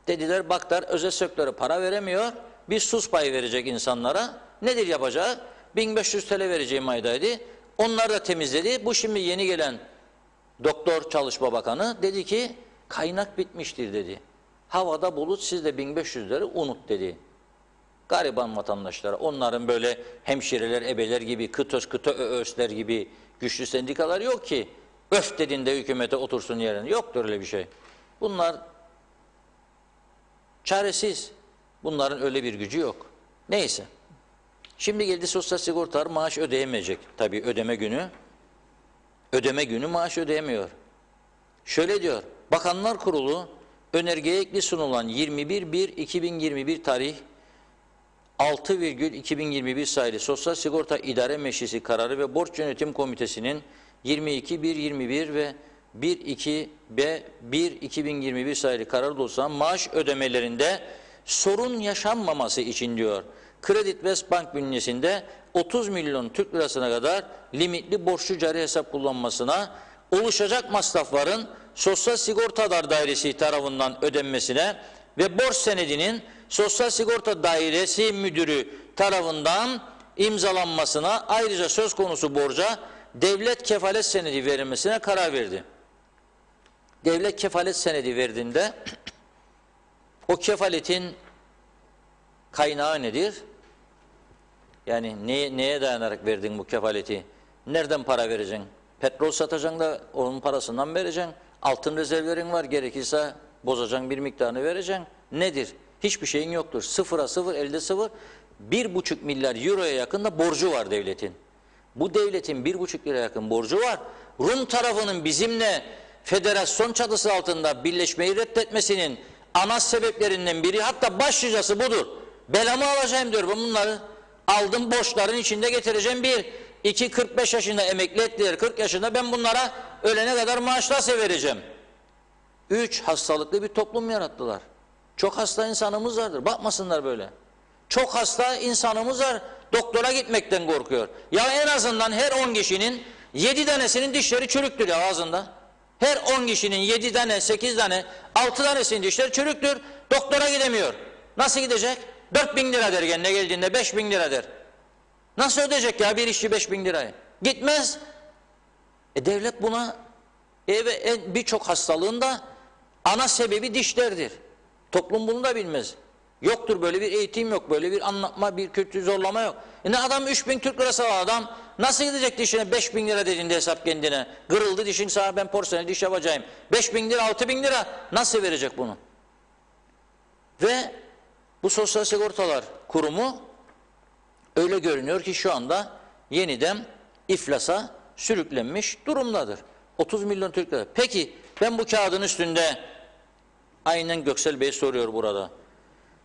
Dediler baklar özel sektöre para veremiyor. Bir sus payı verecek insanlara. Nedir yapacağı? 1500 TL vereceğim aydaydı. Onlar da temizledi. Bu şimdi yeni gelen Doktor Çalışma Bakanı dedi ki kaynak bitmiştir dedi. Havada bulut, siz de 1500'leri unut dedi. Gariban vatandaşlara, onların böyle hemşireler, ebeler gibi, kıta öösler gibi güçlü sendikalar yok ki. Öf dediğinde hükümete otursun yerine. Yoktur öyle bir şey. Bunlar çaresiz. Bunların öyle bir gücü yok. Neyse. Şimdi geldi sosyal sigortalar maaş ödeyemeyecek. Tabii ödeme günü. Ödeme günü maaş ödeyemiyor. Şöyle diyor. Bakanlar Kurulu önergeye ekli sunulan 21.1.2021 tarih 6,2021 sayılı Sosyal Sigorta İdare Meclisi kararı ve Borç Yönetim Komitesi'nin 22.1.21 ve 1.2b.1.2021 sayılı kararı doğrultusunda maaş ödemelerinde sorun yaşanmaması için diyor. Credit Bank bünyesinde 30 milyon Türk lirasına kadar limitli borçlu cari hesap kullanmasına, oluşacak masrafların Sosyal Sigortalar Dairesi tarafından ödenmesine ve borç senedinin Sosyal Sigorta Dairesi Müdürü tarafından imzalanmasına, ayrıca söz konusu borca devlet kefalet senedi verilmesine karar verdi. Devlet kefalet senedi verdiğinde o kefaletin kaynağı nedir? Yani neye dayanarak verdin bu kefaleti? Nereden para vereceksin? Petrol satacaksın da onun parasından vereceksin. Altın rezervlerin var, gerekirse bozacaksın, bir miktarını vereceksin. Nedir? Hiçbir şeyin yoktur. Sıfıra sıfır, elde sıfır. 1,5 milyar euroya yakın da borcu var devletin. Bu devletin 1,5 liraya yakın borcu var. Rum tarafının bizimle federasyon çatısı altında birleşmeyi reddetmesinin ana sebeplerinden biri, hatta başlıcası budur. Belamı alacağım diyor, bunları aldım borçların içinde getireceğim. 2 45 yaşında emekli ettiler, 40 yaşında ben bunlara ölene kadar maaşla vereceğim. 3 hastalıklı bir toplum yarattılar. Çok hasta insanımız vardır, bakmasınlar böyle. Çok hasta insanımız var, doktora gitmekten korkuyor. Ya en azından her 10 kişinin 7 tanesinin dişleri çürüktür ya ağzında. Her 10 kişinin 7 tane, 8 tane, 6 tanesinin dişleri çürüktür. Doktora gidemiyor. Nasıl gidecek? 4.000 lira der kendine geldiğinde, 5.000 lira der. Nasıl ödeyecek ya bir işçi 5.000 lirayı? Gitmez. Devlet buna birçok hastalığın da ana sebebi dişlerdir. Toplum bunu da bilmez. Yoktur, böyle bir eğitim yok, böyle bir anlatma, bir kötü zorlama yok. Ne adam 3.000 Türk lirası var adam, nasıl gidecek dişine 5.000 lira dediğinde hesap kendine? Kırıldı dişin, sana ben porselen diş yapacağım. 5.000 lira, 6.000 lira nasıl verecek bunu? Ve bu Sosyal Sigortalar Kurumu öyle görünüyor ki şu anda yeniden iflasa sürüklenmiş durumdadır. 30 milyon Türk lira. Peki ben bu kağıdın üstünde aynen Göksel Bey soruyor burada.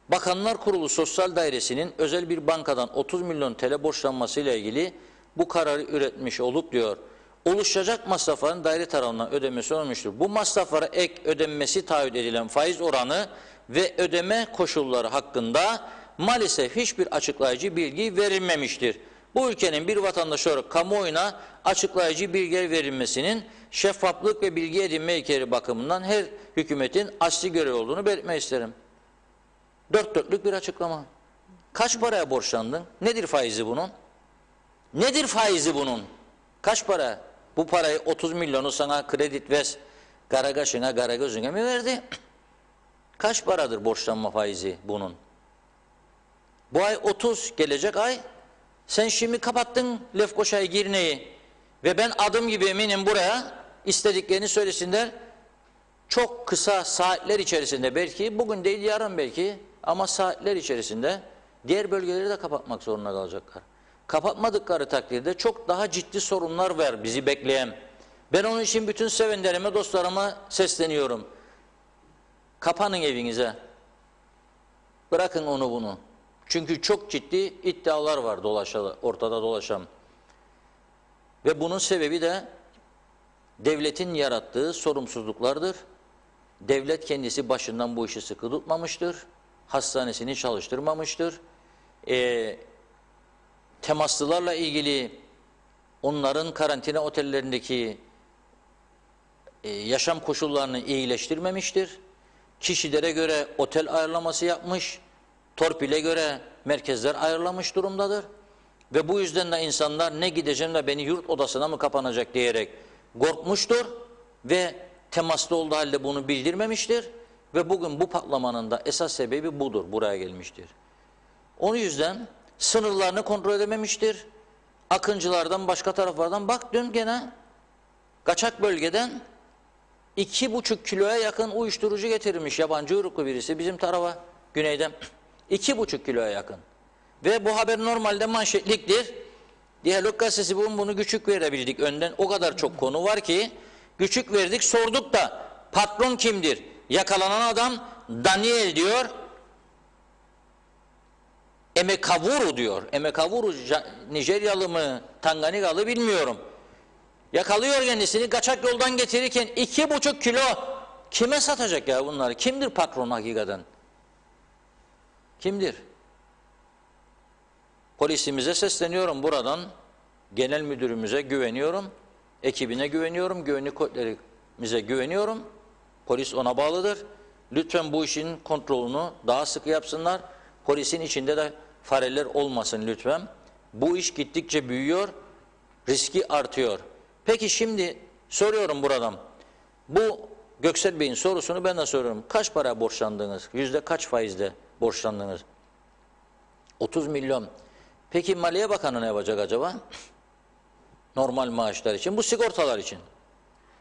Bakanlar Kurulu Sosyal Dairesi'nin özel bir bankadan 30 milyon TL borçlanmasıyla ilgili bu kararı üretmiş olup diyor. Oluşacak masrafların daire tarafından ödenmesi olmuştur. Bu masraflara ek ödenmesi taahhüt edilen faiz oranı ve ödeme koşulları hakkında maalesef hiçbir açıklayıcı bilgi verilmemiştir. Bu ülkenin bir vatandaşı olarak kamuoyuna açıklayıcı bilgi verilmesinin şeffaflık ve bilgi edinme ilkeleri bakımından her hükümetin asli görevi olduğunu belirtmek isterim. 4 dörtlük bir açıklama. Kaç paraya borçlandın? Nedir faizi bunun? Nedir faizi bunun? Kaç para? Bu parayı 30 milyonu sana Credit Vest garagaşına garagözüne mi verdi? Kaç paradır borçlanma faizi bunun? Bu ay 30, gelecek ay. Sen şimdi kapattın Lefkoşa'yı, Girne'yi ve ben adım gibi eminim buraya istediklerini söylesinler. Çok kısa saatler içerisinde, belki bugün değil yarın belki, ama saatler içerisinde diğer bölgeleri de kapatmak zorunda kalacaklar. Kapatmadıkları takdirde çok daha ciddi sorunlar var bizi bekleyen. Ben onun için bütün sevenlerime, dostlarıma sesleniyorum. Kapanın evinize. Bırakın onu bunu. Çünkü çok ciddi iddialar var ortada dolaşan. Ve bunun sebebi de devletin yarattığı sorumsuzluklardır. Devlet kendisi başından bu işi sıkı tutmamıştır. Hastanesini çalıştırmamıştır. Temaslılarla ilgili onların karantina otellerindeki yaşam koşullarını iyileştirmemiştir. Kişilere göre otel ayarlaması yapmış, torpile göre merkezler ayarlamış durumdadır. Ve bu yüzden de insanlar ne gideceğim de beni yurt odasına mı kapanacak diyerek korkmuştur ve temaslı olduğu halde bunu bildirmemiştir. Ve bugün bu patlamanın da esas sebebi budur, buraya gelmiştir. O yüzden sınırlarını kontrol edememiştir. Akıncılardan, başka taraflardan, bak dün gene kaçak bölgeden 2,5 kiloya yakın uyuşturucu getirmiş yabancı uyruklu birisi bizim tarafa, güneyden. 2,5 kiloya yakın. Ve bu haber normalde manşetliktir. Diyalog gazetesi bunu küçük verebildik önden. O kadar çok konu var ki küçük verdik, sorduk da patron kimdir? Yakalanan adam Daniel diyor. Emekavuru diyor. Emekavuru Nijeryalı mı, Tanganyikalı bilmiyorum. Yakalıyor kendisini, kaçak yoldan getirirken 2,5 kilo kime satacak ya bunları? Kimdir patron hakikaten? Kimdir? Polisimize sesleniyorum buradan. Genel müdürümüze güveniyorum. Ekibine güveniyorum. Güvenlik kuvvetlerimize güveniyorum. Polis ona bağlıdır. Lütfen bu işin kontrolünü daha sıkı yapsınlar. Polisin içinde de fareler olmasın lütfen. Bu iş gittikçe büyüyor. Riski artıyor. Peki şimdi soruyorum buradan. Bu Göksel Bey'in sorusunu ben de soruyorum. Kaç para borçlandınız? Yüzde kaç faizde borçlandınız? 30 milyon. Peki Maliye Bakanı ne yapacak acaba? Normal maaşlar için. Bu sigortalar için.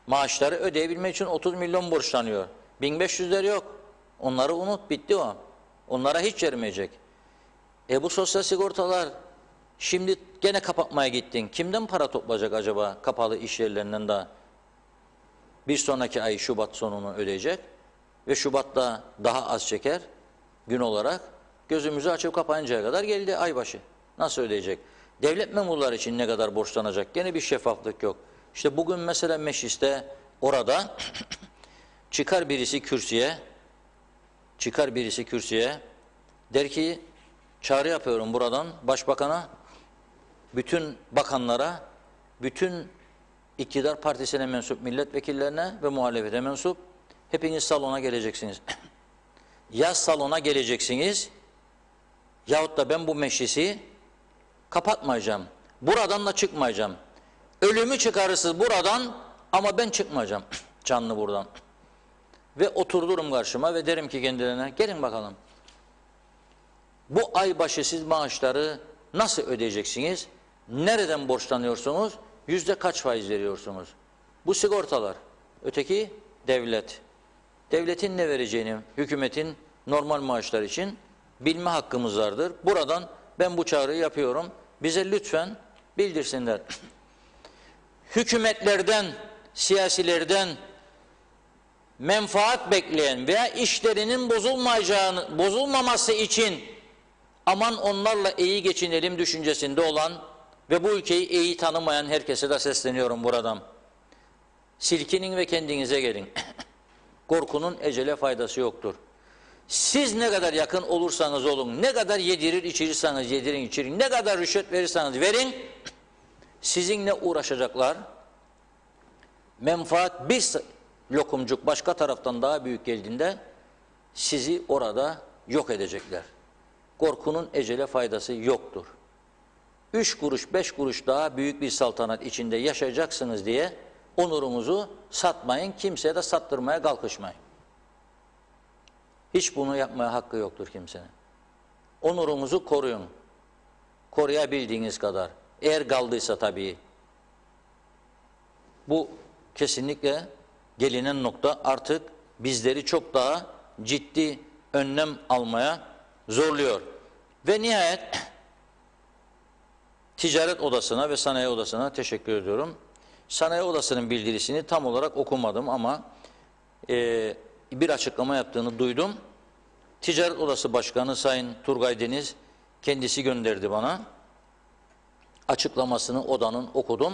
Maaşları ödeyebilmek için 30 milyon borçlanıyor. 1500'ler yok. Onları unut, bitti o. Onlara hiç vermeyecek. Bu sosyal sigortalar şimdi gene kapatmaya gittin. Kimden para toplayacak acaba kapalı iş yerlerinden de bir sonraki ay Şubat sonunu ödeyecek ve Şubat'ta daha az çeker gün olarak. Gözümüzü açıp kapayıncaya kadar geldi aybaşı. Nasıl ödeyecek? Devlet memurları için ne kadar borçlanacak? Gene bir şeffaflık yok. İşte bugün mesela mecliste orada çıkar birisi kürsüye der ki çağrı yapıyorum buradan başbakana, bütün bakanlara, bütün iktidar partisine mensup milletvekillerine ve muhalefete mensup hepiniz salona geleceksiniz. Ya salona geleceksiniz yahut da ben bu meclisi kapatmayacağım. Buradan da çıkmayacağım. Ölümü çıkarırsınız buradan ama ben çıkmayacağım canlı buradan. Ve oturdurum karşıma ve derim ki kendilerine gelin bakalım. Bu ay başı siz maaşları nasıl ödeyeceksiniz? Nereden borçlanıyorsunuz? Yüzde kaç faiz veriyorsunuz? Bu sigortalar. Öteki devlet. Devletin ne vereceğini hükümetin normal maaşlar için bilme hakkımız vardır. Buradan ben bu çağrıyı yapıyorum. Bize lütfen bildirsinler. Hükümetlerden, siyasilerden menfaat bekleyen veya işlerinin bozulmaması için aman onlarla iyi geçinelim düşüncesinde olan ve bu ülkeyi iyi tanımayan herkese de sesleniyorum buradan. Silkinin ve kendinize gelin. Korkunun ecele faydası yoktur. Siz ne kadar yakın olursanız olun, ne kadar yedirir içirirseniz yedirin içirin, ne kadar rüşvet verirseniz verin, sizinle uğraşacaklar. Menfaat bir lokumcuk başka taraftan daha büyük geldiğinde sizi orada yok edecekler. Korkunun ecele faydası yoktur. 3 kuruş 5 kuruş daha büyük bir saltanat içinde yaşayacaksınız diye onurunuzu satmayın, kimseye de sattırmaya kalkışmayın. Hiç bunu yapmaya hakkı yoktur kimsenin. Onurunuzu koruyun. Koruyabildiğiniz kadar. Eğer kaldıysa tabii. Bu kesinlikle gelinen nokta artık bizleri çok daha ciddi önlem almaya zorluyor. Ve nihayet Ticaret Odası'na ve Sanayi Odası'na teşekkür ediyorum. Sanayi Odası'nın bildirisini tam olarak okumadım ama bir açıklama yaptığını duydum. Ticaret Odası Başkanı Sayın Turgay Deniz kendisi gönderdi bana. Açıklamasını odanın okudum.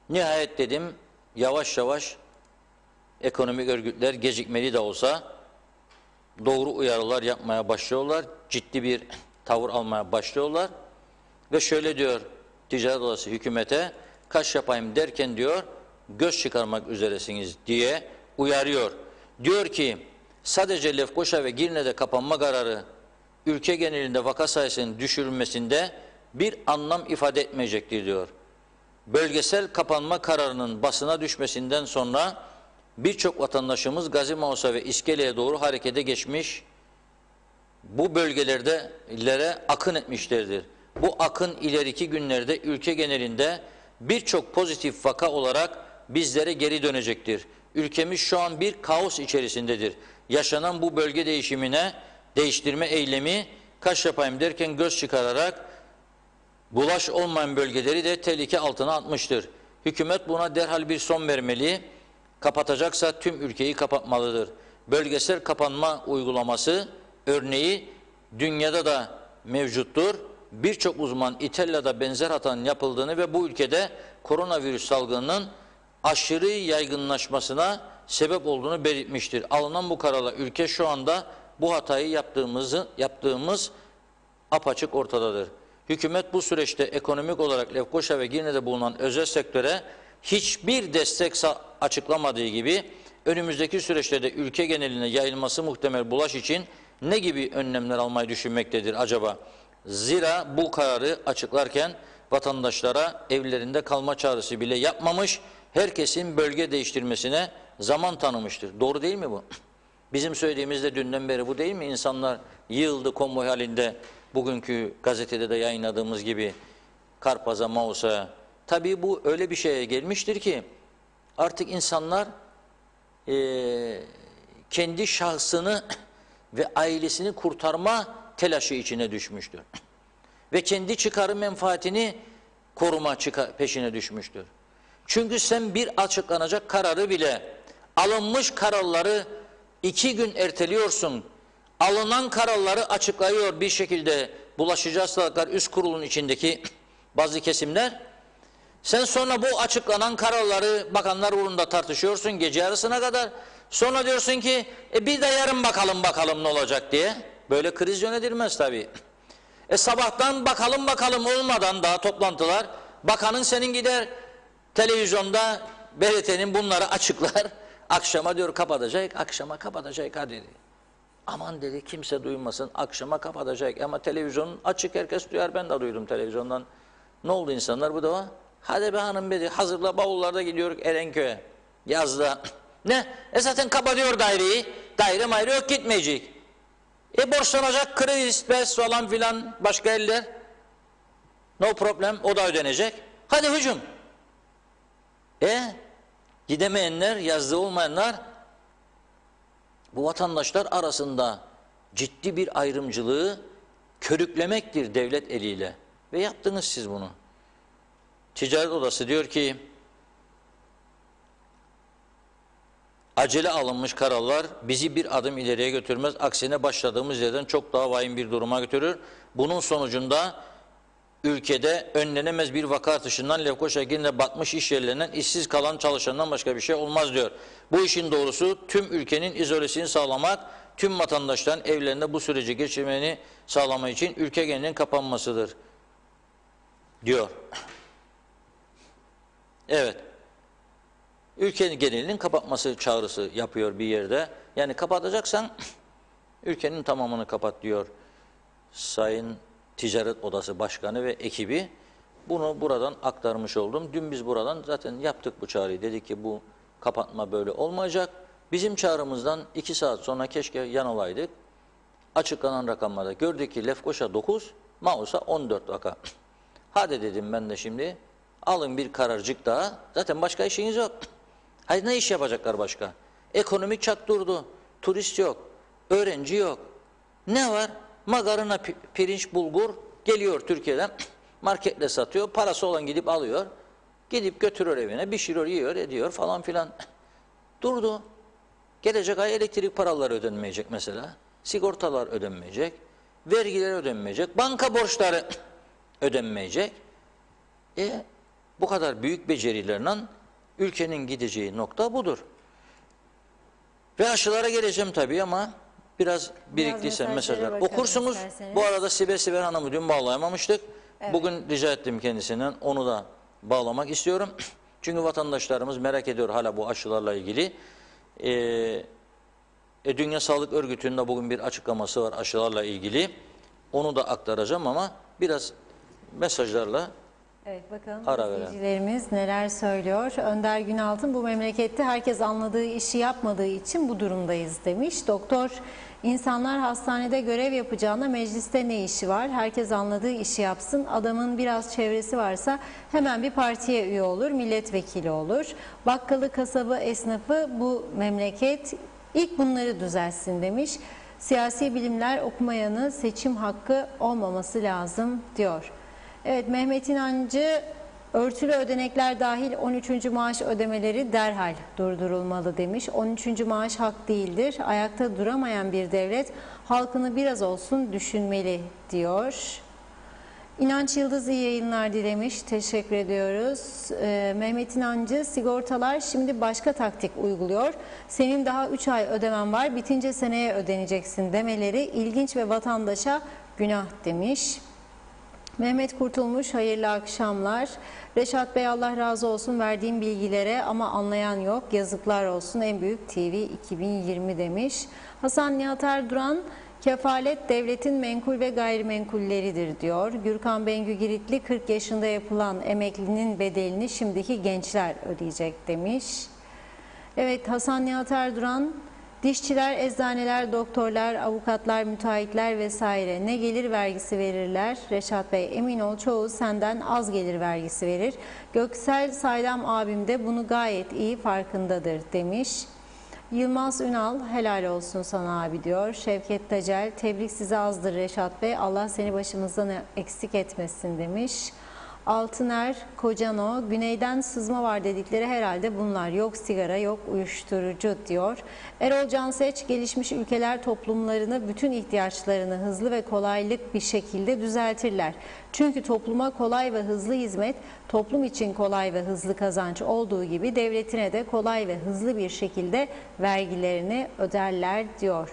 Nihayet dedim yavaş yavaş ekonomik örgütler gecikmeli de olsa doğru uyarılar yapmaya başlıyorlar. Ciddi bir tavır almaya başlıyorlar. Ve şöyle diyor Ticaret Odası hükümete, kaç yapayım derken diyor göz çıkarmak üzeresiniz diye uyarıyor. Diyor ki sadece Lefkoşa ve Girne'de kapanma kararı ülke genelinde vaka sayısının düşürülmesinde bir anlam ifade etmeyecektir diyor. Bölgesel kapanma kararının basına düşmesinden sonra birçok vatandaşımız Gazi Mausa ve İskele'ye doğru harekete geçmiş, bu bölgelere akın etmişlerdir. Bu akın ileriki günlerde ülke genelinde birçok pozitif vaka olarak bizlere geri dönecektir. Ülkemiz şu an bir kaos içerisindedir. Yaşanan bu bölge değiştirme eylemi kaş yapayım derken göz çıkararak bulaş olmayan bölgeleri de tehlike altına atmıştır. Hükümet buna derhal bir son vermeli, kapatacaksa tüm ülkeyi kapatmalıdır. Bölgesel kapanma uygulaması örneği dünyada da mevcuttur. Birçok uzman İtalya'da benzer hatanın yapıldığını ve bu ülkede koronavirüs salgınının aşırı yaygınlaşmasına sebep olduğunu belirtmiştir. Alınan bu kararla ülke şu anda bu hatayı yaptığımız apaçık ortadadır. Hükümet bu süreçte ekonomik olarak Lefkoşa ve Girne'de bulunan özel sektöre hiçbir destek açıklamadığı gibi önümüzdeki süreçte de ülke geneline yayılması muhtemel bulaş için ne gibi önlemler almayı düşünmektedir acaba? Zira bu kararı açıklarken vatandaşlara evlerinde kalma çağrısı bile yapmamış, herkesin bölge değiştirmesine zaman tanımıştır. Doğru değil mi bu? Bizim söylediğimiz de dünden beri bu değil mi? İnsanlar yığıldı konvoy halinde, bugünkü gazetede de yayınladığımız gibi Karpaz'a, Mausa'ya. Tabii bu öyle bir şeye gelmiştir ki artık insanlar kendi şahsını ve ailesini kurtarma telaşı içine düşmüştür. Ve kendi çıkarı menfaatini koruma peşine düşmüştür. Çünkü sen bir açıklanacak kararı bile, alınmış kararları 2 gün erteliyorsun. Alınan kararları açıklıyor bir şekilde Bulaşıcı Hastalıklar Üst Kurulu'nun içindeki bazı kesimler. Sen sonra bu açıklanan kararları Bakanlar Kurulu'nda tartışıyorsun gece yarısına kadar. Sonra diyorsun ki bir de yarın bakalım ne olacak diye. Böyle kriz yönetilmez tabii. Sabahtan bakalım olmadan daha toplantılar. Bakanın senin gider televizyonda BRT'nin bunları açıklar. Akşama diyor kapatacak, akşama kapatacak ha dedi. Aman dedi kimse duymasın, akşama kapatacak. Ama televizyonun açık, herkes duyar, ben de duydum televizyondan. Ne oldu insanlar bu defa? Hadi be hanım dedi, hazırla bavullarda gidiyoruz Erenköy'e. Yazda. Ne? Zaten kapatıyor daireyi. Daire mayre yok, gitmeyecek. Borçlanacak, kriz, pes falan filan başka eller. No problem, o da ödenecek. Hadi hücum. Gidemeyenler, yazdığı olmayanlar, bu vatandaşlar arasında ciddi bir ayrımcılığı körüklemektir devlet eliyle. Ve yaptınız siz bunu. Ticaret Odası diyor ki, acele alınmış kararlar bizi bir adım ileriye götürmez. Aksine başladığımız yerden çok daha vahim bir duruma götürür. Bunun sonucunda ülkede önlenemez bir vaka artışından Lefkoşa Girne batmış iş yerlerinden işsiz kalan çalışandan başka bir şey olmaz diyor. Bu işin doğrusu tüm ülkenin izolesini sağlamak, tüm vatandaşların evlerinde bu süreci geçirmeni sağlamak için ülke genelinin kapanmasıdır diyor. Evet. Ülkenin genelinin kapatması çağrısı yapıyor bir yerde. Yani kapatacaksan ülkenin tamamını kapat diyor Sayın Ticaret Odası Başkanı ve ekibi. Bunu buradan aktarmış oldum. Dün biz buradan zaten yaptık bu çağrıyı. Dedik ki bu kapatma böyle olmayacak. Bizim çağrımızdan 2 saat sonra keşke yan olaydık. Açıklanan rakamlarda gördük ki Lefkoşa 9, Mausa 14 vaka. Hadi dedim ben de şimdi alın bir kararcık daha. Zaten başka işiniz yok. Hayır, ne iş yapacaklar başka? Ekonomi çat durdu. Turist yok. Öğrenci yok. Ne var? Makarna, pirinç, bulgur geliyor Türkiye'den. Marketle satıyor. Parası olan gidip alıyor. Gidip götürüyor evine. Pişiriyor, yiyor, ediyor falan filan. Durdu. Gelecek ay elektrik paraları ödenmeyecek mesela. Sigortalar ödenmeyecek. Vergiler ödenmeyecek. Banka borçları ödenmeyecek. Bu kadar büyük becerilerle ülkenin gideceği nokta budur. Ve aşılara geleceğim tabii ama biraz biriktiyse mesajlar okursunuz. İsterseniz. Bu arada Sibel Hanım'ı dün bağlayamamıştık. Evet. Bugün rica ettim kendisinden, onu da bağlamak istiyorum. Çünkü vatandaşlarımız merak ediyor hala bu aşılarla ilgili. Dünya Sağlık Örgütü'nün de bugün bir açıklaması var aşılarla ilgili. Onu da aktaracağım ama biraz mesajlarla Evet, bakalım ara verelim. izleyicilerimiz neler söylüyor. Önder Günaltın, bu memlekette herkes anladığı işi yapmadığı için bu durumdayız demiş. Doktor, insanlar hastanede görev yapacağına mecliste ne işi var? Herkes anladığı işi yapsın. Adamın biraz çevresi varsa hemen bir partiye üye olur, milletvekili olur. Bakkalı, kasabı, esnafı bu memleket ilk bunları düzelsin demiş. Siyasi bilimler okumayanı seçim hakkı olmaması lazım diyor. Evet, Mehmet İnancı, örtülü ödenekler dahil 13. maaş ödemeleri derhal durdurulmalı demiş. 13. maaş hak değildir. Ayakta duramayan bir devlet halkını biraz olsun düşünmeli diyor. İnanç Yıldız iyi yayınlar dilemiş. Teşekkür ediyoruz. Mehmet İnancı, sigortalar şimdi başka taktik uyguluyor. Senin daha 3 ay ödemen var, bitince seneye ödeneceksin demeleri ilginç ve vatandaşa günah demiş. Mehmet Kurtulmuş, hayırlı akşamlar. Reşat Bey, Allah razı olsun verdiğim bilgilere ama anlayan yok. Yazıklar olsun, en büyük TV 2020 demiş. Hasan Nihat Erduran, kefalet devletin menkul ve gayrimenkulleridir diyor. Gürkan Bengü Giritli, 40 yaşında yapılan emeklinin bedelini şimdiki gençler ödeyecek demiş. Evet, Hasan Nihat Erduran, dişçiler, eczaneler, doktorlar, avukatlar, müteahhitler vesaire ne gelir vergisi verirler? Reşat Bey, emin ol çoğu senden az gelir vergisi verir. Göksel Saydam abim de bunu gayet iyi farkındadır demiş. Yılmaz Ünal, helal olsun sana abi diyor. Şevket Tacel, tebrik size azdır Reşat Bey. Allah seni başımızdan eksik etmesin demiş. Altıner Kocano, güneyden sızma var dedikleri herhalde bunlar. Yok sigara, yok uyuşturucu diyor. Erol Canseç, gelişmiş ülkeler toplumlarını, bütün ihtiyaçlarını hızlı ve kolaylık bir şekilde düzeltirler. Çünkü topluma kolay ve hızlı hizmet, toplum için kolay ve hızlı kazanç olduğu gibi devletine de kolay ve hızlı bir şekilde vergilerini öderler diyor.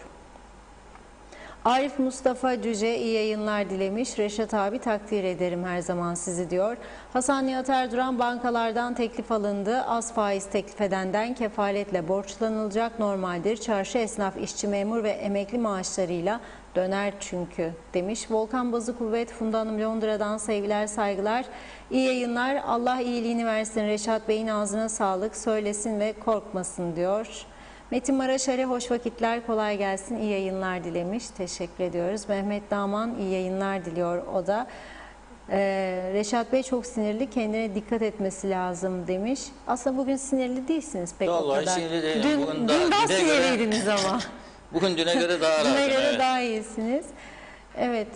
Arif Mustafa Cüce, iyi yayınlar dilemiş. Reşat abi, takdir ederim her zaman sizi diyor. Hasan Nihat Erduran, bankalardan teklif alındı. Az faiz teklif edenden kefaletle borçlanılacak, normaldir. Çarşı esnaf, işçi, memur ve emekli maaşlarıyla döner çünkü demiş. Volkan Bazı Kuvvet, Funda Hanım Londra'dan sevgiler saygılar. İyi yayınlar, Allah iyiliğini versin. Reşat Bey'in ağzına sağlık, söylesin ve korkmasın diyor. Metin Maraş Ali, hoş vakitler, kolay gelsin, iyi yayınlar dilemiş. Teşekkür ediyoruz. Mehmet Daman, iyi yayınlar diliyor o da. Reşat Bey çok sinirli, kendine dikkat etmesi lazım demiş. Aslında bugün sinirli değilsiniz pek Vallahi o kadar. sinirli değilim. Bugün Dün daha düne göre- sinirliydiniz ama. Bugün düne göre daha rahatım. Düne göre Evet. daha iyisiniz. Evet.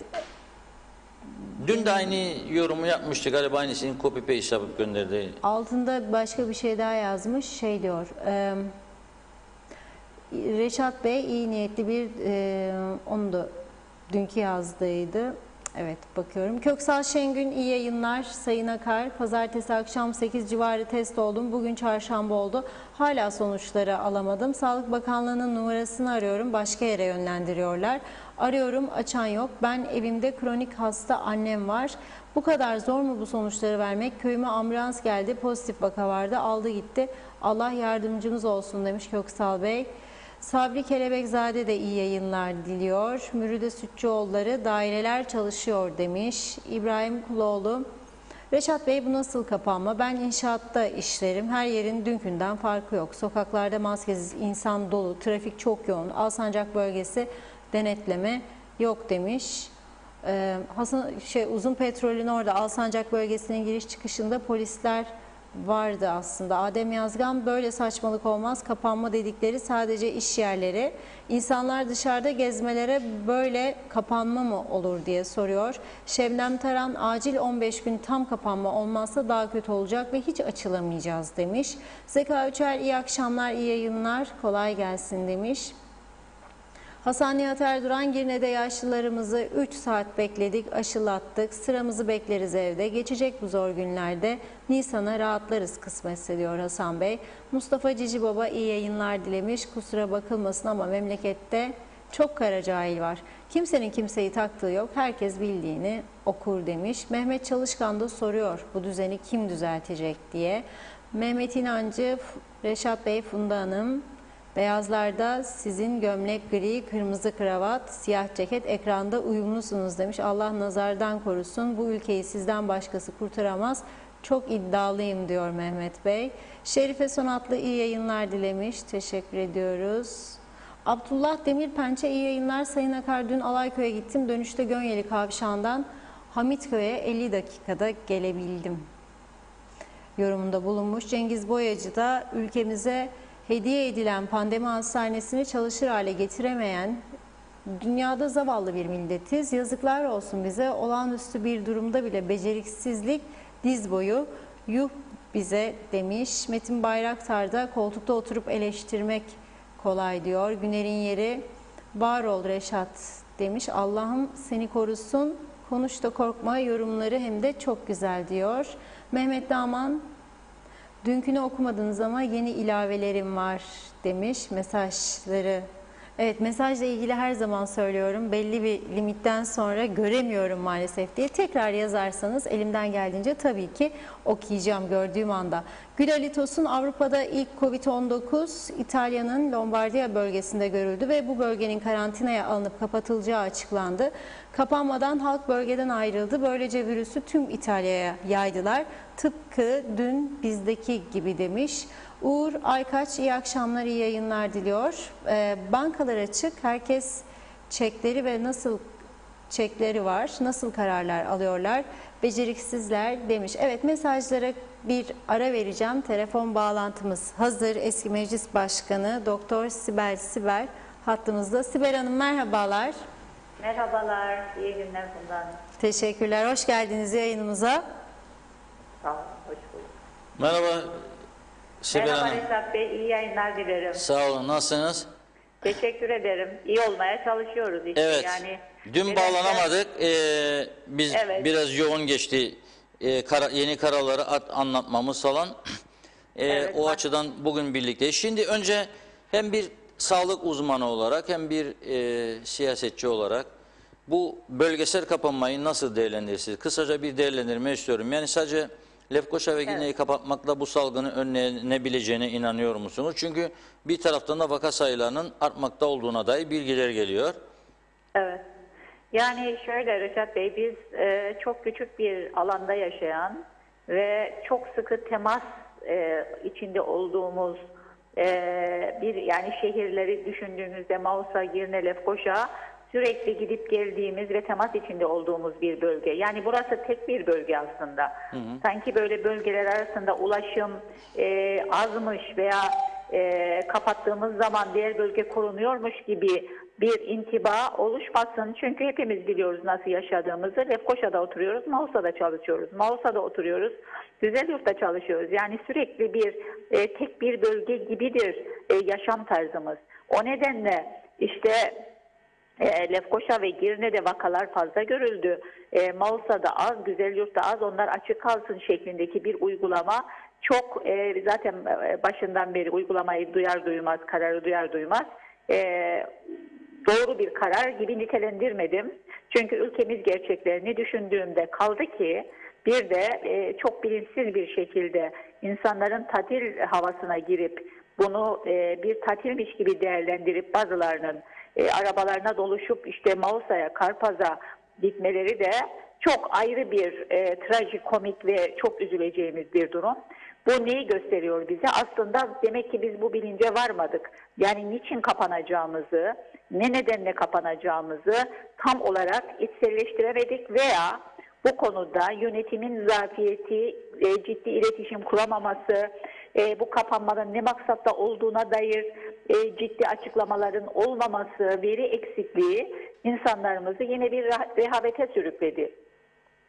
Dün de aynı yorumu yapmıştık. Galiba aynısını copy paste yapıp gönderdi. Altında başka bir şey daha yazmış. Şey diyor. Reşat Bey iyi niyetli bir, onu da dünkü yazdığıydı. Evet, bakıyorum. Köksal Şengün, iyi yayınlar. Sayın Akar, pazartesi akşam 8 civarı test oldum. Bugün çarşamba oldu. Hala sonuçları alamadım. Sağlık Bakanlığı'nın numarasını arıyorum. Başka yere yönlendiriyorlar. Arıyorum, açan yok. Ben evimde kronik hasta annem var. Bu kadar zor mu bu sonuçları vermek? Köyüme ambulans geldi. Pozitif vaka vardı. Aldı gitti. Allah yardımcımız olsun demiş Köksal Bey. Sabri Kelebekzade de iyi yayınlar diliyor. Mürüde Sütçüoğulları, daireler çalışıyor demiş. İbrahim Kuloğlu, Reşat Bey bu nasıl kapanma? Ben inşaatta işlerim. Her yerin dünkünden farkı yok. Sokaklarda maskesiz insan dolu, trafik çok yoğun. Alsancak bölgesi denetleme yok demiş. Uzun Petrol'ün orada Alsancak bölgesinin giriş çıkışında polisler vardı aslında. Adem Yazgan, böyle saçmalık olmaz. Kapanma dedikleri sadece iş yerleri. İnsanlar dışarıda gezmelere böyle kapanma mı olur diye soruyor. Şebnem Taran, acil 15 gün tam kapanma olmazsa daha kötü olacak ve hiç açılamayacağız demiş. Zeka Üçer, iyi akşamlar, iyi yayınlar, kolay gelsin demiş. Hasan Nihat Erduran, Girne'de yaşlılarımızı 3 saat bekledik, aşılattık, sıramızı bekleriz evde, geçecek bu zor günlerde, Nisan'a rahatlarız kısmetse diyor Hasan Bey. Mustafa Cici Baba, iyi yayınlar dilemiş, kusura bakılmasın ama memlekette çok kara cahil var. Kimsenin kimseyi taktığı yok, herkes bildiğini okur demiş. Mehmet Çalışkan da soruyor, bu düzeni kim düzeltecek diye. Mehmet İnancı, Reşat Bey, Funda Hanım. Beyazlarda sizin gömlek gri, kırmızı kravat, siyah ceket, ekranda uyumlusunuz demiş. Allah nazardan korusun. Bu ülkeyi sizden başkası kurtaramaz. Çok iddialıyım diyor Mehmet Bey. Şerife Sonatlı iyi yayınlar dilemiş. Teşekkür ediyoruz. Abdullah Demirpençe iyi yayınlar. Sayın Akar, dün Alayköy'e gittim. Dönüşte Gönyeli Kavşağı'ndan Hamitköy'e 50 dakikada gelebildim yorumunda bulunmuş. Cengiz Boyacı da ülkemize hediye edilen pandemi hastanesini çalışır hale getiremeyen dünyada zavallı bir milletiz. Yazıklar olsun bize. Olağanüstü bir durumda bile beceriksizlik diz boyu. Yuh bize demiş. Metin Bayraktar da koltukta oturup eleştirmek kolay diyor. Güner'in yeri var ol Reşat demiş. Allah'ım seni korusun. Konuş da korkma, yorumları hem de çok güzel diyor. Mehmet Daman, dünkünü okumadınız ama yeni ilavelerim var demiş mesajları. Evet, mesajla ilgili her zaman söylüyorum, belli bir limitten sonra göremiyorum maalesef diye. Tekrar yazarsanız elimden geldiğince tabii ki okuyacağım gördüğüm anda. Gül Ali Tosun, Avrupa'da ilk Covid-19 İtalya'nın Lombardiya bölgesinde görüldü ve bu bölgenin karantinaya alınıp kapatılacağı açıklandı. Kapanmadan halk bölgeden ayrıldı. Böylece virüsü tüm İtalya'ya yaydılar. Tıpkı dün bizdeki gibi demiş. Uğur Aykaç, iyi akşamlar, iyi yayınlar diliyor. Bankalar açık, herkes çekleri ve nasıl çekleri var, nasıl kararlar alıyorlar, beceriksizler demiş. Evet, mesajlara bir ara vereceğim. Telefon bağlantımız hazır. Eski Meclis Başkanı Doktor Sibel Siber hattımızda. Sibel Hanım merhabalar. Merhabalar, iyi günler Funda Hanım. Teşekkürler, hoş geldiniz yayınımıza. Sağ olun, hoş bulduk. Merhaba Sibel Merhaba Hanım. Reşat Bey, iyi yayınlar dilerim. Sağ olun. Nasılsınız? Teşekkür ederim. İyi olmaya çalışıyoruz işte. Evet. Yani Dün nedense- bağlanamadık. Biz Evet. biraz yoğun geçti. Yeni kararları anlatmamız falan. Evet, O bak- açıdan bugün birlikte. Şimdi önce hem bir sağlık uzmanı olarak hem bir siyasetçi olarak bu bölgesel kapanmayı nasıl değerlendirirsiniz? Kısaca bir değerlendirme istiyorum. Yani sadece Lefkoşa ve Girne'yi kapatmakla bu salgını önlenebileceğine inanıyor musunuz? Çünkü bir taraftan da vaka sayılarının artmakta olduğuna dair bilgiler geliyor. Evet. Yani şöyle Reşat Bey, biz çok küçük bir alanda yaşayan ve çok sıkı temas içinde olduğumuz bir, yani şehirleri düşündüğümüzde Mausa, Girne, Lefkoşa, sürekli gidip geldiğimiz ve temas içinde olduğumuz bir bölge. Yani burası tek bir bölge aslında. Sanki böyle bölgeler arasında ulaşım azmış veya kapattığımız zaman diğer bölge korunuyormuş gibi bir intiba oluşmasın. Çünkü hepimiz biliyoruz nasıl yaşadığımızı. Lefkoşa'da oturuyoruz, Mausa'da çalışıyoruz. Mausa'da oturuyoruz, Güzelyurt'ta çalışıyoruz. Yani sürekli bir tek bir bölge gibidir yaşam tarzımız. O nedenle işte Lefkoşa ve Girne'de vakalar fazla görüldü. Mausa'da az, Güzelyurt'ta az, onlar açık kalsın şeklindeki bir uygulama çok zaten başından beri uygulamayı duyar duymaz, kararı duyar duymaz doğru bir karar gibi nitelendirmedim. Çünkü ülkemiz gerçeklerini düşündüğümde kaldı ki bir de çok bilinçsiz bir şekilde insanların tatil havasına girip bunu bir tatilmiş gibi değerlendirip bazılarının arabalarına doluşup işte Mausa'ya, Karpaz'a gitmeleri de çok ayrı bir trajikomik ve çok üzüleceğimiz bir durum. Bu neyi gösteriyor bize? Aslında demek ki biz bu bilince varmadık. Yani niçin kapanacağımızı, ne nedenle kapanacağımızı tam olarak içselleştiremedik veya bu konuda yönetimin zafiyeti, ciddi iletişim kuramaması, bu kapanmanın ne maksatla olduğuna dair ciddi açıklamaların olmaması, veri eksikliği insanlarımızı yine bir rehavete sürükledi.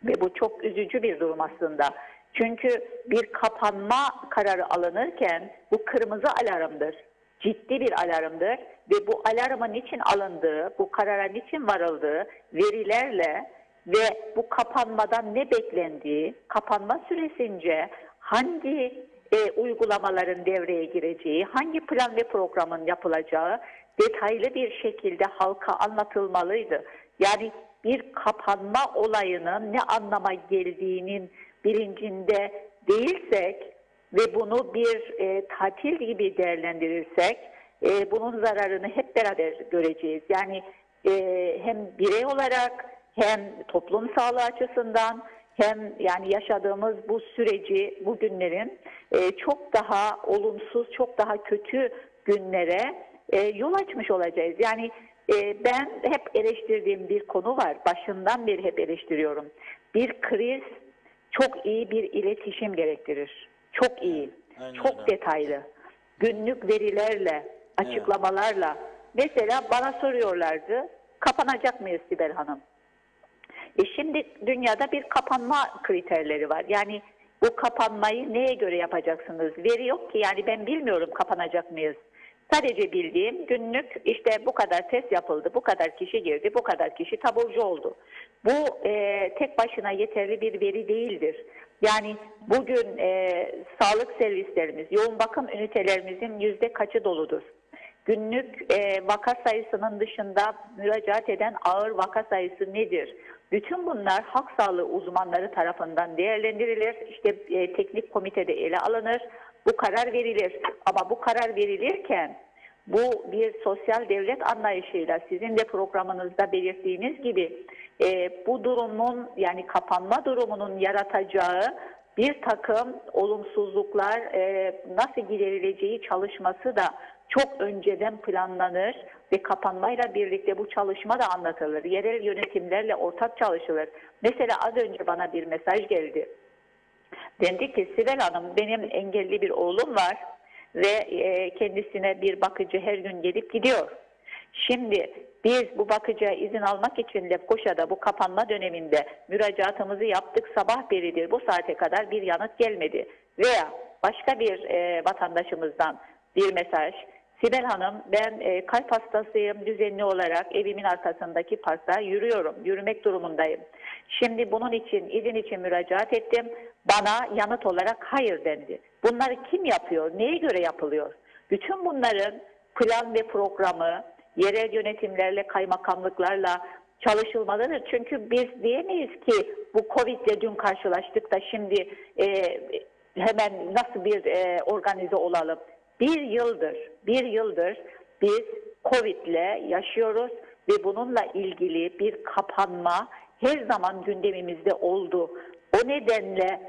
Ve bu çok üzücü bir durum aslında. Çünkü bir kapanma kararı alınırken bu kırmızı alarmdır. Ciddi bir alarmdır ve bu alarmın için alındığı, bu karara niçin varıldığı verilerle ve bu kapanmadan ne beklendiği, kapanma süresince hangi uygulamaların devreye gireceği, hangi plan ve programın yapılacağı detaylı bir şekilde halka anlatılmalıydı. Yani bir kapanma olayının ne anlama geldiğinin bilincinde değilsek ve bunu bir tatil gibi değerlendirirsek bunun zararını hep beraber göreceğiz. Yani hem birey olarak hem toplum sağlığı açısından hem yani yaşadığımız bu süreci, bu günlerin çok daha olumsuz, çok daha kötü günlere yol açmış olacağız. Yani ben hep eleştirdiğim bir konu var. Başından beri hep eleştiriyorum. Bir kriz çok iyi bir iletişim gerektirir. Çok iyi, Aynen çok öyle. detaylı. Günlük verilerle, açıklamalarla. Mesela bana soruyorlardı, kapanacak mıyız Sibel Hanım? Şimdi dünyada bir kapanma kriterleri var. Yani bu kapanmayı neye göre yapacaksınız? Veri yok ki, yani ben bilmiyorum kapanacak mıyız. Sadece bildiğim günlük işte bu kadar test yapıldı, bu kadar kişi girdi, bu kadar kişi taburcu oldu. Bu tek başına yeterli bir veri değildir. Yani bugün sağlık servislerimiz, yoğun bakım ünitelerimizin yüzde kaçı doludur? Günlük vaka sayısının dışında müracaat eden ağır vaka sayısı nedir? Bütün bunlar halk sağlığı uzmanları tarafından değerlendirilir. İşte teknik komitede ele alınır. Bu karar verilir. Ama bu karar verilirken bu bir sosyal devlet anlayışıyla sizin de programınızda belirttiğiniz gibi bu durumun, yani kapanma durumunun yaratacağı bir takım olumsuzluklar nasıl giderileceği çalışması da çok önceden planlanır ve kapanmayla birlikte bu çalışma da anlatılır. Yerel yönetimlerle ortak çalışılır. Mesela az önce bana bir mesaj geldi. Dendi ki Sibel Hanım, benim engelli bir oğlum var ve kendisine bir bakıcı her gün gelip gidiyor. Şimdi biz bu bakıcıya izin almak için Lefkoşa'da bu kapanma döneminde müracaatımızı yaptık, sabah beridir bu saate kadar bir yanıt gelmedi. Veya başka bir vatandaşımızdan bir mesaj. Sibel Hanım, ben kalp hastasıyım, düzenli olarak evimin arkasındaki parkta yürüyorum, yürümek durumundayım. Şimdi bunun için, izin için müracaat ettim, bana yanıt olarak hayır dendi. Bunları kim yapıyor, neye göre yapılıyor? Bütün bunların plan ve programı yerel yönetimlerle, kaymakamlıklarla çalışılmalıdır. Çünkü biz diyemeyiz ki bu Covid'le dün karşılaştık da şimdi hemen nasıl bir organize olalım. Bir yıldır biz Covid'le yaşıyoruz ve bununla ilgili bir kapanma her zaman gündemimizde oldu. O nedenle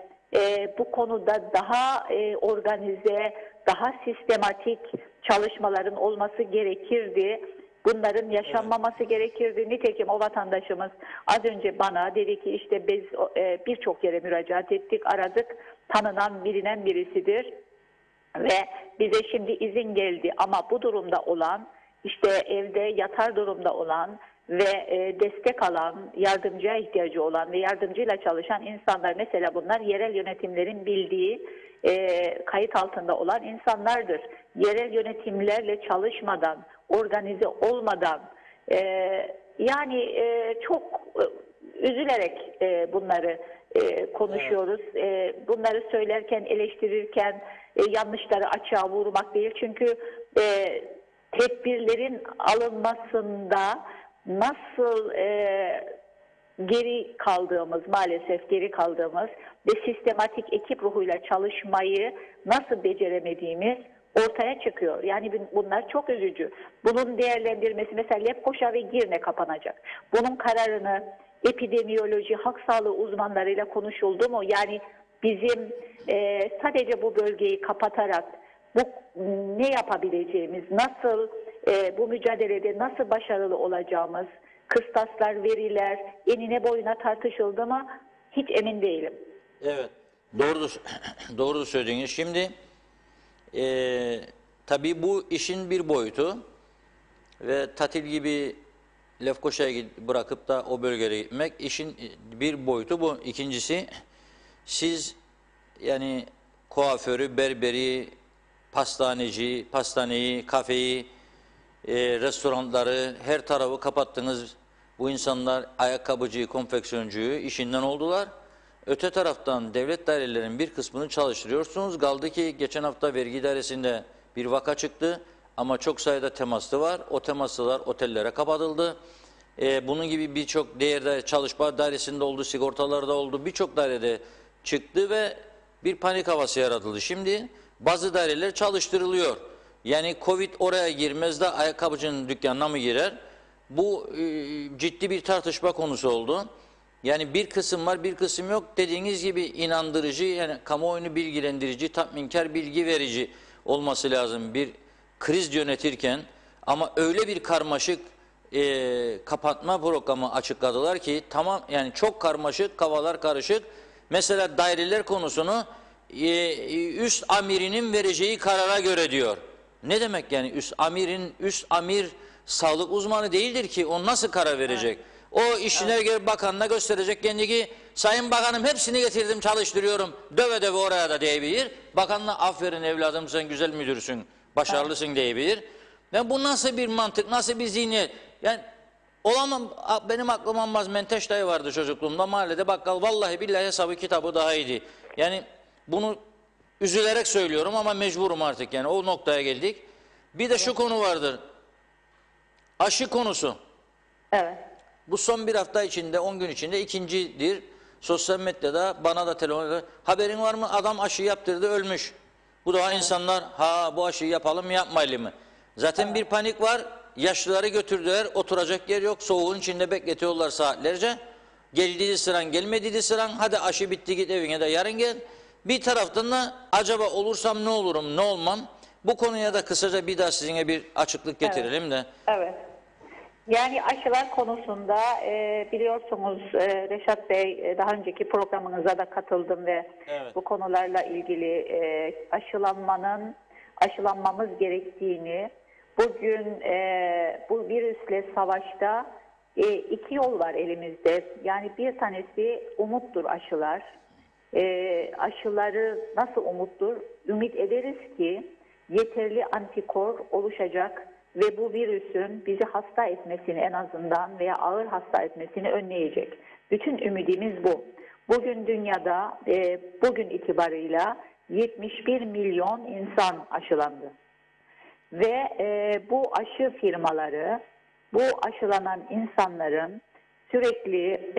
bu konuda daha organize, daha sistematik çalışmaların olması gerekirdi. Bunların yaşanmaması gerekirdi. Nitekim o vatandaşımız az önce bana dedi ki işte biz birçok yere müracaat ettik, aradık. Tanınan, bilinen birisidir. Ve bize şimdi izin geldi ama bu durumda olan, işte evde yatar durumda olan ve destek alan, yardımcıya ihtiyacı olan ve yardımcıyla çalışan insanlar, mesela bunlar yerel yönetimlerin bildiği, kayıt altında olan insanlardır. Yerel yönetimlerle çalışmadan, organize olmadan, yani çok üzülerek bunları konuşuyoruz. Bunları söylerken, eleştirirken yanlışları açığa vurmak değil. Çünkü tedbirlerin alınmasında nasıl maalesef geri kaldığımız ve sistematik ekip ruhuyla çalışmayı nasıl beceremediğimiz ortaya çıkıyor. Yani bunlar çok üzücü. Bunun değerlendirmesi, mesela Lefkoşa ve Girne kapanacak. Bunun kararını epidemiyoloji, halk sağlığı uzmanlarıyla konuşuldu mu? Yani bizim sadece bu bölgeyi kapatarak ne yapabileceğimiz, nasıl bu mücadelede nasıl başarılı olacağımız, kıstaslar, veriler enine boyuna tartışıldı mı? Hiç emin değilim. Evet, doğru söylediğiniz. Şimdi tabii bu işin bir boyutu ve tatil gibi Lefkoşa'ya bırakıp da o bölgeye gitmek işin bir boyutu bu. İkincisi, siz yani kuaförü, berberi, pastaneyi, kafeyi, restoranları, her tarafı kapattınız. Bu insanlar ayakkabıcıyı, konfeksiyoncuyu işinden oldular. Öte taraftan devlet dairelerinin bir kısmını çalıştırıyorsunuz. Kaldı ki geçen hafta vergi dairesinde bir vaka çıktı ama çok sayıda temaslı var. O temaslılar otellere kapatıldı. Bunun gibi birçok çalışma dairesinde oldu, sigortalarda oldu, birçok dairede çıktı ve bir panik havası yaratıldı. Şimdi bazı daireler çalıştırılıyor. Yani Covid oraya girmez de ayakkabıcının dükkanına mı girer? Bu ciddi bir tartışma konusu oldu. Yani bir kısım var, bir kısım yok. Dediğiniz gibi inandırıcı, yani kamuoyunu bilgilendirici, tatminkar, bilgi verici olması lazım bir kriz yönetirken. Ama öyle bir karmaşık kapatma programı açıkladılar ki tamam, yani çok karmaşık, kafalar karışık. Mesela daireler konusunu üst amirinin vereceği karara göre diyor. Ne demek yani üst amir sağlık uzmanı değildir ki, o nasıl karar verecek? O işine göre bakanına gösterecek kendi ki sayın bakanım hepsini getirdim çalıştırıyorum döve döve oraya da diyebilir. Bakanına aferin evladım sen güzel müdürsün başarılısın diyebilir. Ve bu nasıl bir mantık, nasıl bir zihniyet? Yani olamam, benim aklım almaz. Menteş dayı vardı çocukluğumda mahallede bakkal, vallahi billahi hesabı kitabı daha iyiydi. Yani bunu üzülerek söylüyorum ama mecburum artık, yani o noktaya geldik. Bir de şu konu vardır. Aşı konusu. Evet. Bu son bir hafta içinde, 10 gün içinde ikincidir. Sosyal medyada bana da telefonda haberin var mı? Adam aşı yaptırdı ölmüş. Bu da insanlar bu aşıyı yapalım mı yapmayalım mı? Zaten bir panik var. Yaşlıları götürdüler. Oturacak yer yok. Soğuğun içinde bekletiyorlar saatlerce. Geldiği sıran gelmediği sıran. Hadi aşı bitti git evine de yarın gel. Bir taraftan da acaba olursam ne olurum ne olmam? Bu konuya da kısaca bir daha sizinle bir açıklık getirelim de. Evet. Yani aşılar konusunda biliyorsunuz Reşat Bey, daha önceki programınıza da katıldım ve Evet. bu konularla ilgili aşılanmamız gerektiğini, bugün bu virüsle savaşta iki yol var elimizde. Yani bir tanesi umuttur aşılar. Aşıları nasıl umuttur? Ümit ederiz ki yeterli antikor oluşacak ve bu virüsün bizi hasta etmesini en azından veya ağır hasta etmesini önleyecek. Bütün ümidimiz bu. Bugün dünyada bugün itibarıyla 71 milyon insan aşılandı. Ve bu aşı firmaları bu aşılanan insanların sürekli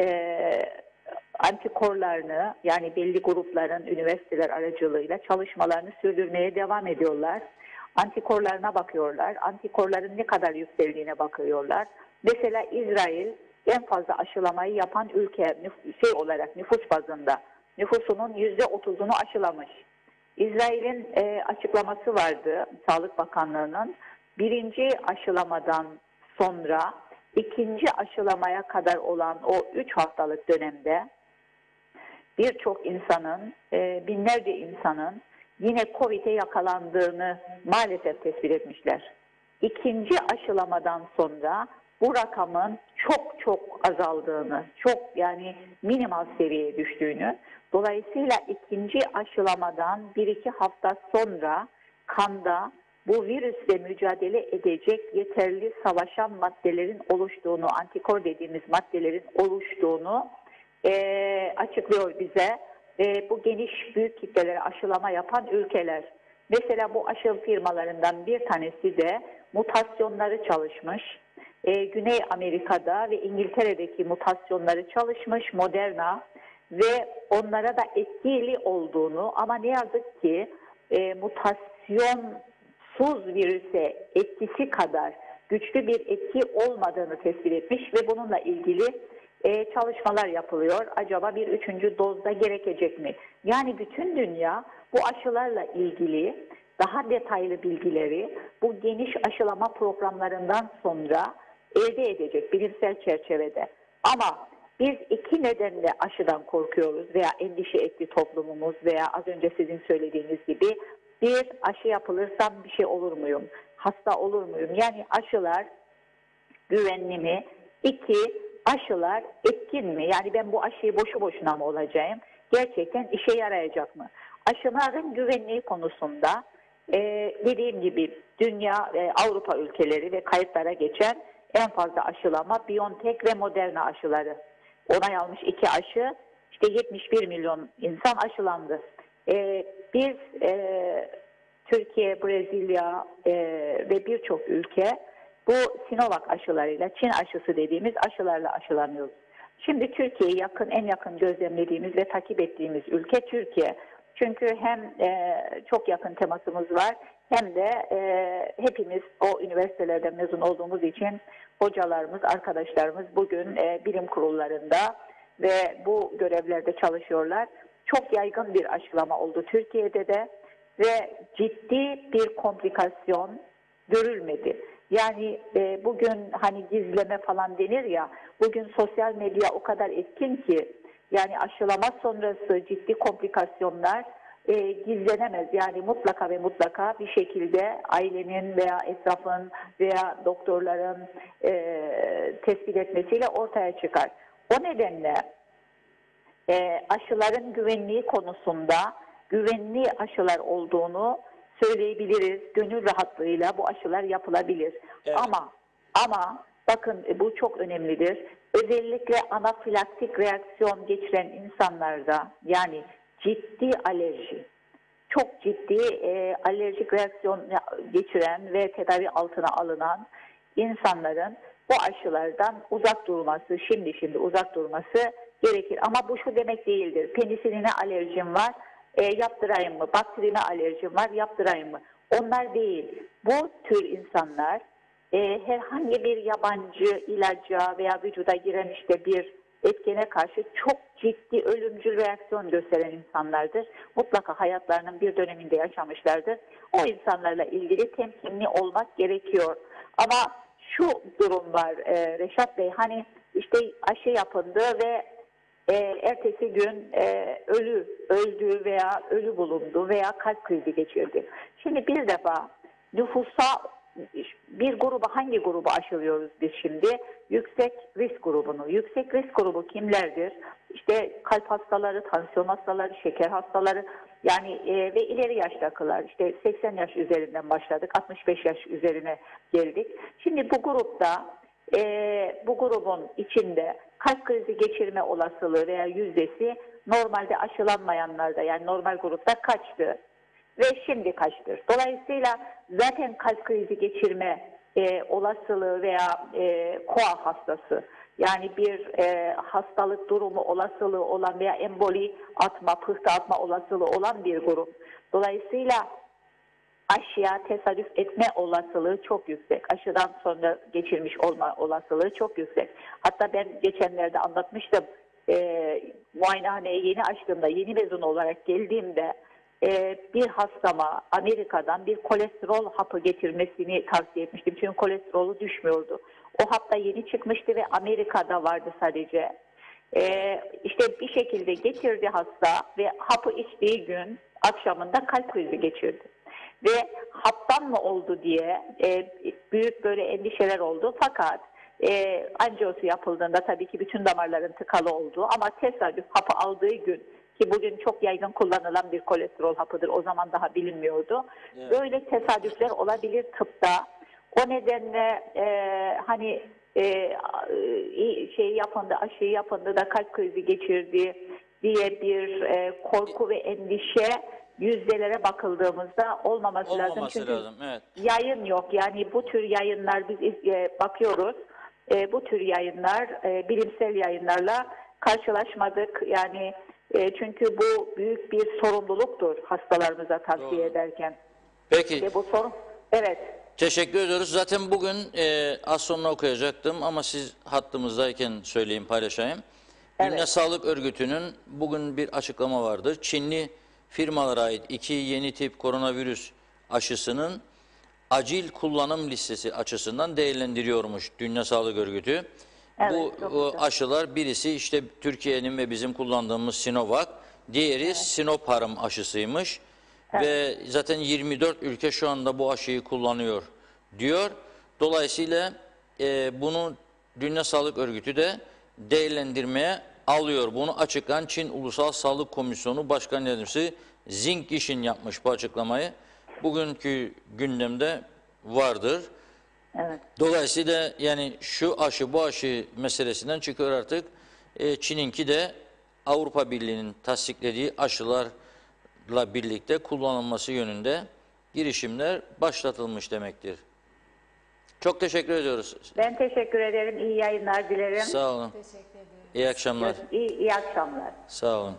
antikorlarını, yani belli grupların üniversiteler aracılığıyla çalışmalarını sürdürmeye devam ediyorlar. Antikorlarına bakıyorlar. Antikorların ne kadar yükseldiğine bakıyorlar. Mesela İsrail en fazla aşılamayı yapan ülke olarak nüfus bazında. Nüfusunun %30'unu aşılamış. İsrail'in açıklaması vardı Sağlık Bakanlığı'nın. Birinci aşılamadan sonra ikinci aşılamaya kadar olan o 3 haftalık dönemde birçok insanın, binlerce insanın yine Covid'e yakalandığını maalesef tespit etmişler. İkinci aşılamadan sonra bu rakamın çok çok azaldığını, çok yani minimal seviyeye düştüğünü, dolayısıyla ikinci aşılamadan 1-2 hafta sonra kanda bu virüsle mücadele edecek yeterli savaşan maddelerin oluştuğunu, antikor dediğimiz maddelerin oluştuğunu açıklıyor bize. Bu geniş büyük kitlelere aşılama yapan ülkeler. Mesela bu aşı firmalarından bir tanesi de mutasyonları çalışmış. Güney Amerika'da ve İngiltere'deki mutasyonları çalışmış Moderna ve onlara da etkili olduğunu, ama ne yazık ki mutasyonsuz virüse etkisi kadar güçlü bir etki olmadığını tespit etmiş ve bununla ilgili çalışmalar yapılıyor. Acaba bir 3. dozda gerekecek mi? Yani bütün dünya bu aşılarla ilgili daha detaylı bilgileri bu geniş aşılama programlarından sonra elde edecek bilimsel çerçevede. Ama biz iki nedenle aşıdan korkuyoruz veya endişe etti toplumumuz veya az önce sizin söylediğiniz gibi bir, aşı yapılırsam bir şey olur muyum? Hasta olur muyum? Yani aşılar güvenli mi? İki, aşılar etkin mi? Yani ben bu aşıyı boşu boşuna mı olacağım? Gerçekten işe yarayacak mı? Aşıların güvenliği konusunda dediğim gibi dünya Avrupa ülkeleri ve kayıtlara geçen en fazla aşılama BioNTech ve Moderna aşıları. Onay almış iki aşı, işte 71 milyon insan aşılandı. Biz Türkiye, Brezilya ve birçok ülke bu Sinovac aşılarıyla, Çin aşısı dediğimiz aşılarla aşılanıyoruz. Şimdi Türkiye'yi en yakın gözlemlediğimiz ve takip ettiğimiz ülke Türkiye. Çünkü hem çok yakın temasımız var hem de hepimiz o üniversitelerden mezun olduğumuz için hocalarımız, arkadaşlarımız bugün bilim kurullarında ve bu görevlerde çalışıyorlar. Çok yaygın bir aşılama oldu Türkiye'de de ve ciddi bir komplikasyon görülmedi. Yani bugün hani gizleme falan denir ya, bugün sosyal medya o kadar etkin ki yani aşılama sonrası ciddi komplikasyonlar gizlenemez. Yani mutlaka ve mutlaka bir şekilde ailenin veya etrafın veya doktorların tespit etmesiyle ortaya çıkar. O nedenle aşıların güvenliği konusunda güvenli aşılar olduğunu söyleyebiliriz. Gönül rahatlığıyla bu aşılar yapılabilir. Evet. Ama bakın bu çok önemlidir. Özellikle anafilaktik reaksiyon geçiren insanlarda yani ciddi alerji, çok ciddi alerjik reaksiyon geçiren ve tedavi altına alınan insanların bu aşılardan uzak durması, şimdi uzak durması gerekir. Ama bu şu demek değildir. Penisiline alerjim var, yaptırayım mı? Bakterime alerjim var, yaptırayım mı? Onlar değil. Bu tür insanlar herhangi bir yabancı ilaca veya vücuda giren işte bir etkene karşı çok ciddi ölümcül reaksiyon gösteren insanlardır. Mutlaka hayatlarının bir döneminde yaşamışlardır. O insanlarla ilgili temkinli olmak gerekiyor. Ama şu durum var Reşat Bey, hani işte aşı yapıldı ve ertesi gün öldü veya ölü bulundu veya kalp krizi geçirdi. Şimdi bir defa nüfusa bir grubu, hangi grubu aşılıyoruz biz şimdi? Yüksek risk grubunu. Yüksek risk grubu kimlerdir? İşte kalp hastaları, tansiyon hastaları, şeker hastaları yani ve ileri yaştakiler. İşte 80 yaş üzerinden başladık, 65 yaş üzerine geldik. Şimdi bu grupta bu grubun içinde kalp krizi geçirme olasılığı veya yüzdesi normalde aşılanmayanlarda yani normal grupta kaçtı ve şimdi kaçtır. Dolayısıyla zaten kalp krizi geçirme olasılığı veya koa hastası yani bir hastalık durumu olasılığı olan veya emboli atma, pıhtı atma olasılığı olan bir grup. Dolayısıyla aşıya tesadüf etme olasılığı çok yüksek. Aşıdan sonra geçirmiş olma olasılığı çok yüksek. Hatta ben geçenlerde anlatmıştım. Muayenehaneyi yeni açtığımda, yeni mezun olarak geldiğimde bir hastama Amerika'dan bir kolesterol hapı getirmesini tavsiye etmiştim. Çünkü kolesterolü düşmüyordu. O hap da yeni çıkmıştı ve Amerika'da vardı sadece. İşte bir şekilde getirdi hasta ve hapı içtiği gün akşamında kalp krizi geçirdi. Ve haptan mı oldu diye büyük böyle endişeler oldu. Fakat anjiyosu yapıldığında tabii ki bütün damarların tıkalı olduğu ama tesadüf hapı aldığı gün ki bugün çok yaygın kullanılan bir kolesterol hapıdır. O zaman daha bilinmiyordu. Evet. Böyle tesadüfler olabilir tıpta. O nedenle hani aşıyı yapındı da kalp krizi geçirdi diye bir korku ve endişe yüzdelere bakıldığımızda olmaması lazım. Çünkü evet. Yayın yok. Yani bu tür yayınlar biz bakıyoruz. Bu tür yayınlar bilimsel yayınlarla karşılaşmadık. Yani çünkü bu büyük bir sorumluluktur hastalarımıza tavsiye ederken. Peki. Ve bu sorun. Evet. Teşekkür ediyoruz. Zaten bugün az sonra okuyacaktım ama siz hattımızdayken söyleyeyim, paylaşayım. Evet. Dünya Sağlık Örgütü'nün bugün bir açıklama vardı. Çinli firmalara ait 2 yeni tip koronavirüs aşısının acil kullanım listesi açısından değerlendiriyormuş Dünya Sağlık Örgütü. Evet, Bu aşılar birisi işte Türkiye'nin ve bizim kullandığımız Sinovac, diğeri Sinopharm aşısıymış. Evet. Ve zaten 24 ülke şu anda bu aşıyı kullanıyor diyor. Dolayısıyla bunu Dünya Sağlık Örgütü de değerlendirmeye alıyor. Bunu açıklayan Çin Ulusal Sağlık Komisyonu Başkan Yardımcısı Zheng Yixin yapmış bu açıklamayı. Bugünkü gündemde vardır. Evet. Dolayısıyla yani şu aşı bu aşı meselesinden çıkıyor artık. Çin'inki de Avrupa Birliği'nin tasdiklediği aşılarla birlikte kullanılması yönünde girişimler başlatılmış demektir. Çok teşekkür ediyoruz. Ben teşekkür ederim. İyi yayınlar dilerim. Sağ olun. Teşekkür ederim. İyi akşamlar. İyi akşamlar. Sağ olun.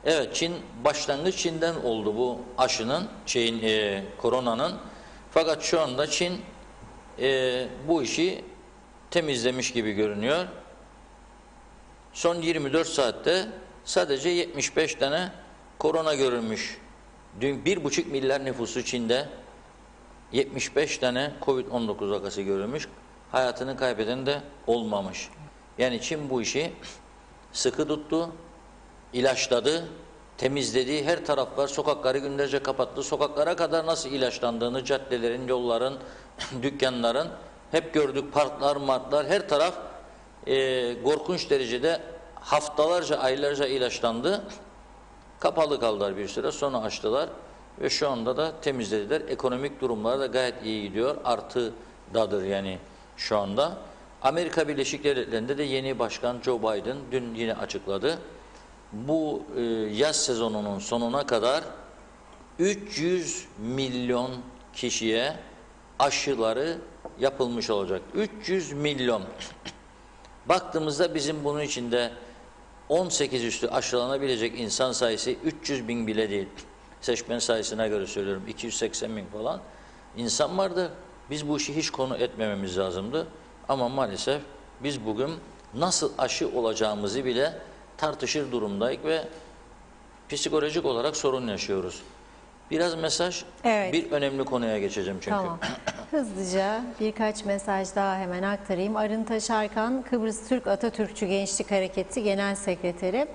Evet, Çin başlangıç Çin'den oldu bu aşının, koronanın. Fakat şu anda Çin bu işi temizlemiş gibi görünüyor. Son 24 saatte sadece 75 tane korona görülmüş. Dün 1,5 milyar nüfusu Çin'de 75 tane Covid-19 vakası görülmüş. Hayatını kaybeden de olmamış. Yani Çin bu işi sıkı tuttu, ilaçladı, temizledi. Her taraf var. Sokakları günlerce kapattı. Sokaklara kadar nasıl ilaçlandığını, caddelerin, yolların, dükkanların hep gördük. Parklar, martlar, her taraf korkunç derecede haftalarca, aylarca ilaçlandı. Kapalı kaldılar bir süre. Sonra açtılar ve şu anda da temizlediler. Ekonomik durumları da gayet iyi gidiyor. Artıdadır yani şu anda. Amerika Birleşik Devletleri'nde de yeni başkan Joe Biden dün yine açıkladı. Bu yaz sezonunun sonuna kadar 300 milyon kişiye aşıları yapılmış olacak. 300 milyon. Baktığımızda bizim bunun içinde 18 üstü aşılanabilecek insan sayısı 300 bin bile değil. Seçmen sayısına göre söylüyorum 280 bin falan insan vardı. Biz bu işi hiç konu etmememiz lazımdı. Ama maalesef biz bugün nasıl aşı olacağımızı bile tartışır durumdayız ve psikolojik olarak sorun yaşıyoruz. Biraz mesaj, Evet. bir önemli konuya geçeceğim çünkü. Tamam. Hızlıca birkaç mesaj daha hemen aktarayım. Arın Taşarkan, Kıbrıs Türk Atatürkçü Gençlik Hareketi Genel Sekreteri.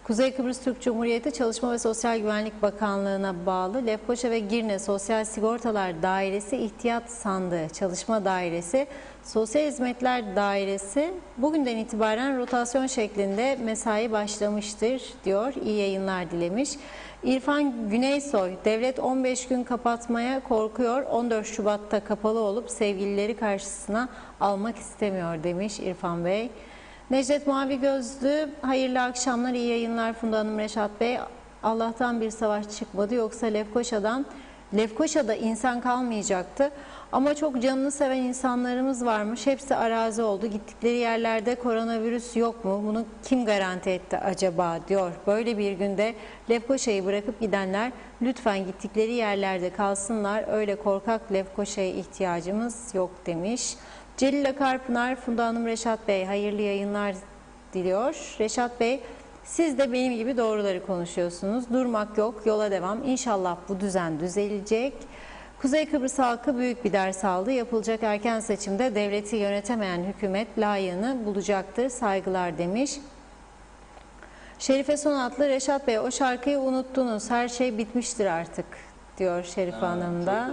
Kuzey Kıbrıs Türk Cumhuriyeti Çalışma ve Sosyal Güvenlik Bakanlığı'na bağlı Lefkoşa ve Girne Sosyal Sigortalar Dairesi İhtiyat Sandığı Çalışma Dairesi, Sosyal Hizmetler Dairesi bugünden itibaren rotasyon şeklinde mesai başlamıştır diyor. İyi yayınlar dilemiş. İrfan Güneysoy, devlet 15 gün kapatmaya korkuyor, 14 Şubat'ta kapalı olup sevgilileri karşısına almak istemiyor demiş İrfan Bey. Necdet Mavi Gözlü, hayırlı akşamlar, iyi yayınlar Funda Hanım, Reşat Bey. Allah'tan bir savaş çıkmadı, yoksa Lefkoşa'da insan kalmayacaktı. Ama çok canını seven insanlarımız varmış. Hepsi arazi oldu. Gittikleri yerlerde koronavirüs yok mu? Bunu kim garanti etti acaba diyor. Böyle bir günde Lefkoşa'yı bırakıp gidenler lütfen gittikleri yerlerde kalsınlar. Öyle korkak Lefkoşa'ya ihtiyacımız yok demiş. Celil Akarpınar, Funda Hanım, Reşat Bey hayırlı yayınlar diliyor. Reşat Bey, siz de benim gibi doğruları konuşuyorsunuz. Durmak yok, yola devam. İnşallah bu düzen düzelecek. Kuzey Kıbrıs halkı büyük bir ders aldı. Yapılacak erken seçimde devleti yönetemeyen hükümet layığını bulacaktır. Saygılar demiş. Şerife Sonatlı, Reşat Bey o şarkıyı unuttunuz. Her şey bitmiştir artık diyor Şerife Hanım da.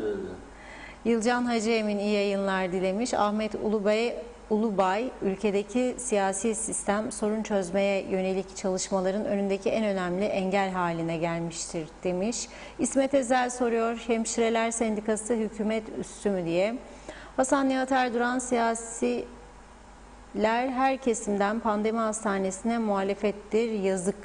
Yılcan Hacı Emin iyi yayınlar dilemiş. Ahmet Ulubay, ülkedeki siyasi sistem sorun çözmeye yönelik çalışmaların önündeki en önemli engel haline gelmiştir demiş. İsmet Ezel soruyor, Hemşireler Sendikası hükümet üstü mü diye. Hasan Nihat Erduran, siyasiler her kesimden pandemi hastanesine muhalefettir, yazık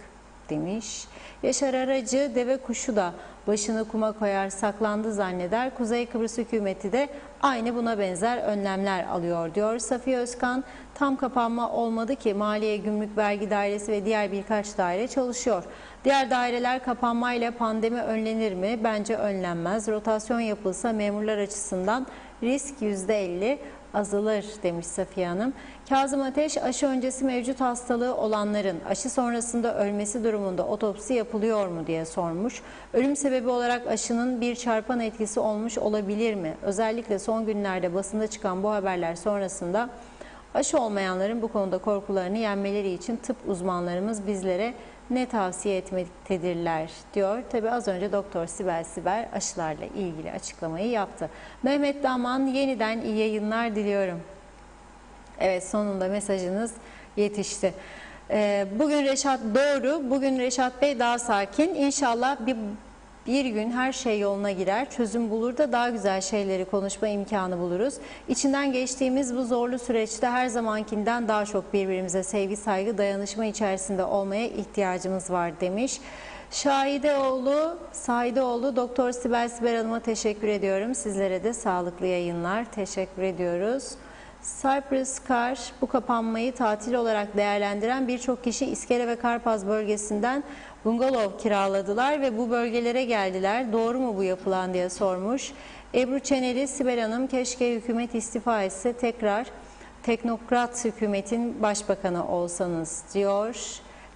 demiş. Yaşar Aracı, deve kuşu da başını kuma koyar saklandı zanneder. Kuzey Kıbrıs hükümeti de aynı buna benzer önlemler alıyor diyor. Safiye Özkan, tam kapanma olmadı ki, Maliye, Gümrük, Vergi Dairesi ve diğer birkaç daire çalışıyor. Diğer daireler kapanmayla pandemi önlenir mi? Bence önlenmez. Rotasyon yapılsa memurlar açısından risk %50 azalır demiş Safiye Hanım. Kazım Ateş, aşı öncesi mevcut hastalığı olanların aşı sonrasında ölmesi durumunda otopsi yapılıyor mu diye sormuş. Ölüm sebebi olarak aşının bir çarpan etkisi olmuş olabilir mi? Özellikle son günlerde basında çıkan bu haberler sonrasında aşı olmayanların bu konuda korkularını yenmeleri için tıp uzmanlarımız bizlere ne tavsiye etmektedirler diyor. Tabi az önce Doktor Sibel Siber aşılarla ilgili açıklamayı yaptı. Mehmet Daman, yeniden iyi yayınlar diliyorum. Evet, sonunda mesajınız yetişti. Bugün bugün Reşat Bey daha sakin. İnşallah bir gün her şey yoluna girer, çözüm bulur da daha güzel şeyleri konuşma imkanı buluruz. İçinden geçtiğimiz bu zorlu süreçte her zamankinden daha çok birbirimize sevgi, saygı, dayanışma içerisinde olmaya ihtiyacımız var demiş. Saideoğlu, Doktor Sibel Siber Hanım'a teşekkür ediyorum. Sizlere de sağlıklı yayınlar. Teşekkür ediyoruz. Cyprus Kar, bu kapanmayı tatil olarak değerlendiren birçok kişi İskele ve Karpaz bölgesinden bungalov kiraladılar ve bu bölgelere geldiler. Doğru mu bu yapılan diye sormuş. Ebru Çeneli, Sibel Hanım, keşke hükümet istifa etse tekrar teknokrat hükümetin başbakanı olsanız diyor.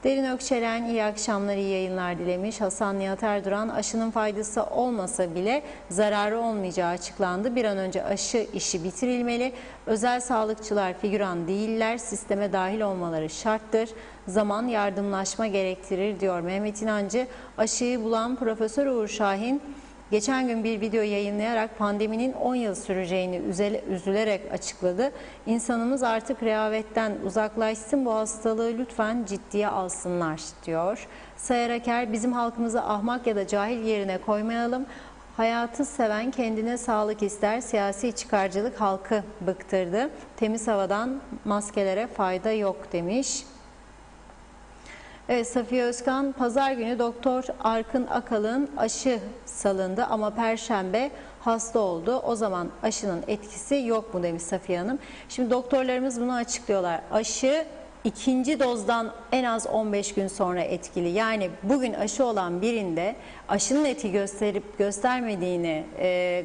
Derin Ökçelen, iyi akşamlar, iyi yayınlar dilemiş. Hasan Nihat Erduran, aşının faydası olmasa bile zararı olmayacağı açıklandı. Bir an önce aşı işi bitirilmeli. Özel sağlıkçılar figüran değiller. Sisteme dahil olmaları şarttır. Zaman yardımlaşma gerektirir diyor Mehmet İnancı. Aşıyı bulan Profesör Uğur Şahin, geçen gün bir video yayınlayarak pandeminin 10 yıl süreceğini üzülerek açıkladı. İnsanımız artık rehavetten uzaklaşsın, bu hastalığı lütfen ciddiye alsınlar diyor. Sayar Aker, bizim halkımızı ahmak ya da cahil yerine koymayalım. Hayatı seven kendine sağlık ister, siyasi çıkarcılık halkı bıktırdı. Temiz havadan maskelere fayda yok demiş. Evet, Safiye Özkan, pazar günü Doktor Arkın Akalın aşı salındı ama perşembe hasta oldu. O zaman aşının etkisi yok mu demiş Safiye Hanım. Şimdi doktorlarımız bunu açıklıyorlar. Aşı ikinci dozdan en az 15 gün sonra etkili. Yani bugün aşı olan birinde aşının etki gösterip göstermediğini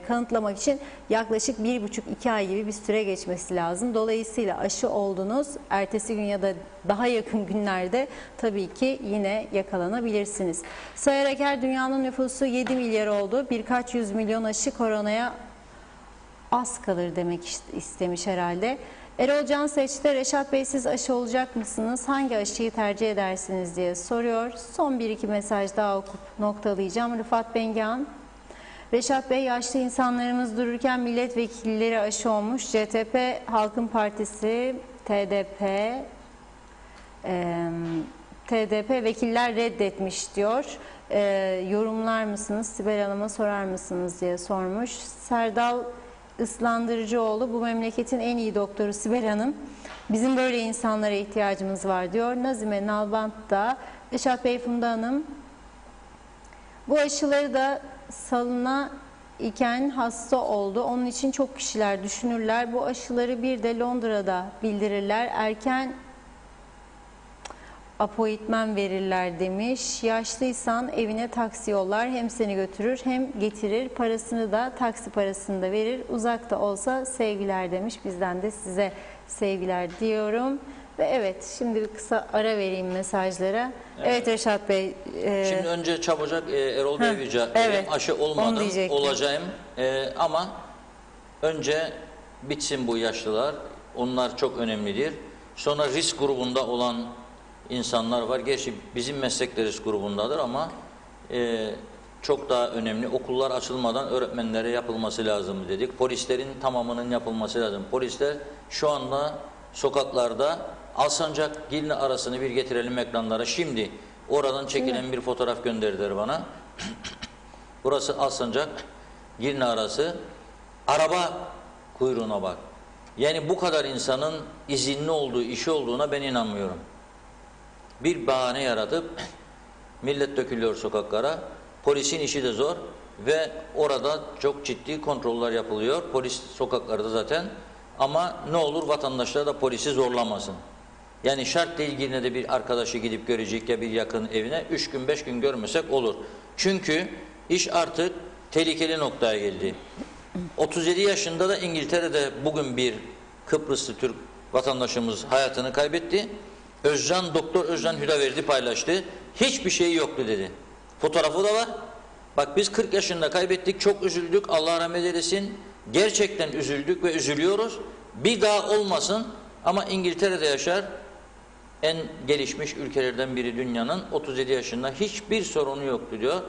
kanıtlamak için yaklaşık 1,5-2 ay gibi bir süre geçmesi lazım. Dolayısıyla aşı oldunuz, ertesi gün ya da daha yakın günlerde tabii ki yine yakalanabilirsiniz. Sayar Aker, dünyanın nüfusu 7 milyar oldu. Birkaç yüz milyon aşı koronaya az kalır demek istemiş herhalde. Erol Can Seç'te, Reşat Bey siz aşı olacak mısınız? Hangi aşıyı tercih edersiniz diye soruyor. Son 1-2 mesaj daha okup noktalayacağım. Rıfat Bengihan, Reşat Bey, yaşlı insanlarımız dururken milletvekilleri aşı olmuş. CTP, Halkın Partisi, TDP vekiller reddetmiş diyor. Yorumlar mısınız? Sibel Hanım'a sorar mısınız diye sormuş. Serdal Islandırıcıoğlu, bu memleketin en iyi doktoru Sibel Hanım. Bizim böyle insanlara ihtiyacımız var diyor. Nazime Nalbant da, Reşat Bey, Funda Hanım, bu aşıları da salına iken hasta oldu. Onun için çok kişiler düşünürler. Bu aşıları bir de Londra'da bildirirler. Erken apointman verirler demiş. Yaşlıysan evine taksi yollar, hem seni götürür hem getirir. Parasını da, taksi parasını da verir. Uzakta olsa sevgiler demiş. Bizden de size sevgiler diyorum. Ve evet, şimdi bir kısa ara vereyim mesajlara. Evet Reşat Bey. Şimdi önce çabucak Erol Bey rica evet, aşı olmadım, olacağım. Ama önce bitsin bu yaşlılar. Onlar çok önemlidir. Sonra risk grubunda olan insanlar var. Gerçi bizim meslekler risk grubundadır ama çok daha önemli. Okullar açılmadan öğretmenlere yapılması lazım dedik. Polislerin tamamının yapılması lazım. Polisler şu anda sokaklarda, Alsancak Girne arasını bir getirelim ekranlara. Şimdi oradan çekilen bir fotoğraf gönderdiler bana. Burası Alsancak Girne arası. Araba kuyruğuna bak. Yani bu kadar insanın izinli olduğu, işi olduğuna ben inanmıyorum. Bir bahane yaratıp millet dökülüyor sokaklara. Polisin işi de zor ve orada çok ciddi kontroller yapılıyor. Polis sokaklarda zaten. Ama ne olur, vatandaşlar da polisi zorlamasın. Yani şart değil, yine de bir arkadaşı gidip görecek ya bir yakın evine 3 gün 5 gün görmesek olur. Çünkü iş artık tehlikeli noktaya geldi. 37 yaşında da İngiltere'de bugün bir Kıbrıslı Türk vatandaşımız hayatını kaybetti. Doktor Özcan Hüdaverdi paylaştı. Hiçbir şey yoktu dedi. Fotoğrafı da var. Bak, biz 40 yaşında kaybettik, çok üzüldük, Allah rahmet eylesin. Gerçekten üzüldük ve üzülüyoruz. Bir daha olmasın ama İngiltere'de yaşar. En gelişmiş ülkelerden biri dünyanın, 37 yaşında hiçbir sorunu yoktu diyor.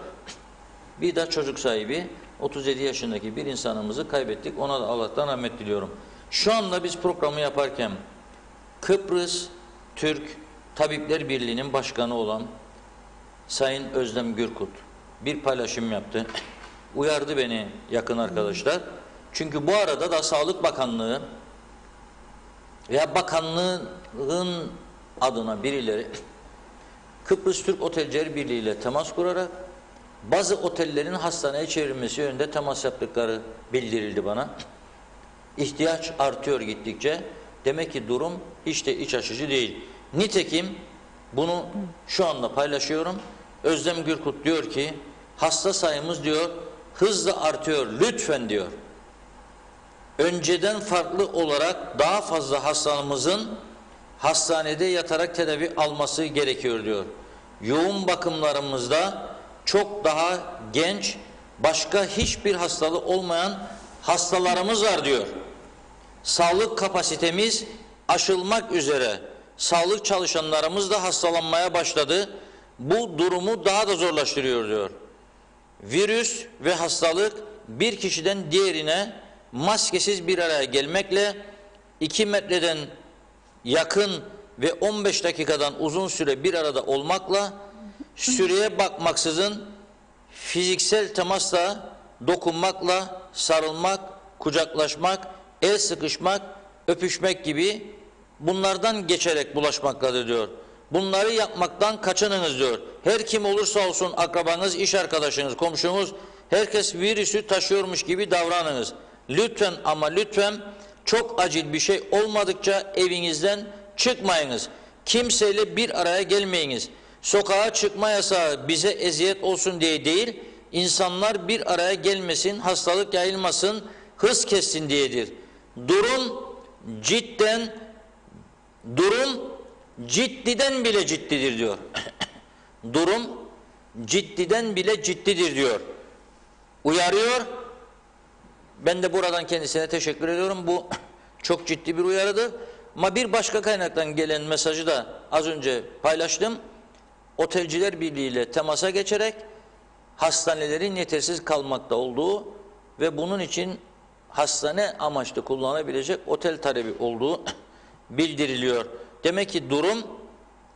Bir de çocuk sahibi 37 yaşındaki bir insanımızı kaybettik. Ona da Allah'tan rahmet diliyorum. Şu anda biz programı yaparken Kıbrıs Türk Tabipler Birliği'nin başkanı olan Sayın Özlem Gürkut bir paylaşım yaptı. Uyardı beni yakın arkadaşlar. Çünkü bu arada da Sağlık Bakanlığı veya bakanlığın adına birileri Kıbrıs Türk Otelciler Birliği ile temas kurarak bazı otellerin hastaneye çevrilmesi yönünde temas yaptıkları bildirildi bana. İhtiyaç artıyor gittikçe. Demek ki durum hiç de iç açıcı değil. Nitekim bunu şu anda paylaşıyorum. Özlem Gürkut diyor ki hasta sayımız diyor hızla artıyor lütfen diyor. Önceden farklı olarak daha fazla hastamızın hastanede yatarak tedavi alması gerekiyor diyor. Yoğun bakımlarımızda çok daha genç, başka hiçbir hastalığı olmayan hastalarımız var diyor. Sağlık kapasitemiz aşılmak üzere. Sağlık çalışanlarımız da hastalanmaya başladı. Bu durumu daha da zorlaştırıyor diyor. Virüs ve hastalık bir kişiden diğerine maskesiz bir araya gelmekle 2 metreden yakın ve 15 dakikadan uzun süre bir arada olmakla süreye bakmaksızın fiziksel temasla dokunmakla sarılmak, kucaklaşmak, el sıkışmak, öpüşmek gibi bunlardan geçerek bulaşmaktadır diyor. Bunları yapmaktan kaçınınız diyor. Her kim olursa olsun akrabanız, iş arkadaşınız, komşunuz herkes virüsü taşıyormuş gibi davranınız. Lütfen ama lütfen çok acil bir şey olmadıkça evinizden çıkmayınız. Kimseyle bir araya gelmeyiniz. Sokağa çıkma yasağı bize eziyet olsun diye değil, insanlar bir araya gelmesin, hastalık yayılmasın, hız kessin diyedir. Durum ciddiden bile ciddidir diyor. Durum ciddiden bile ciddidir diyor. Uyarıyor. Ben de buradan kendisine teşekkür ediyorum. Bu çok ciddi bir uyarıdır. Ama bir başka kaynaktan gelen mesajı da az önce paylaştım. Otelciler Birliği ile temasa geçerek hastanelerin yetersiz kalmakta olduğu ve bunun için hastane amaçlı kullanabilecek otel talebi olduğu bildiriliyor. Demek ki durum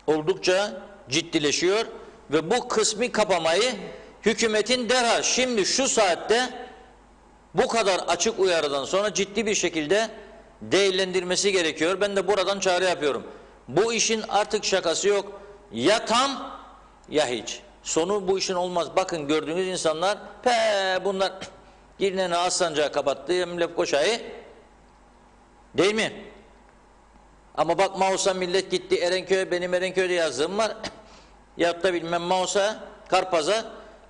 oldukça ciddileşiyor ve bu kısmi kapamayı hükümetin derhal şimdi şu saatte bu kadar açık uyarıdan sonra ciddi bir şekilde değerlendirmesi gerekiyor. Ben de buradan çağrı yapıyorum. Bu işin artık şakası yok. Ya tam ya hiç. Sonu bu işin olmaz. Bakın gördüğünüz insanlar bunlar Girne'ni Aslancağı kapattı. Lefkoşa'yı değil mi? Ama bak Mausa millet gitti Erenköy'e, benim Erenköy'de yazdığım var. Ya da bilmem Mausa, Karpaz'a.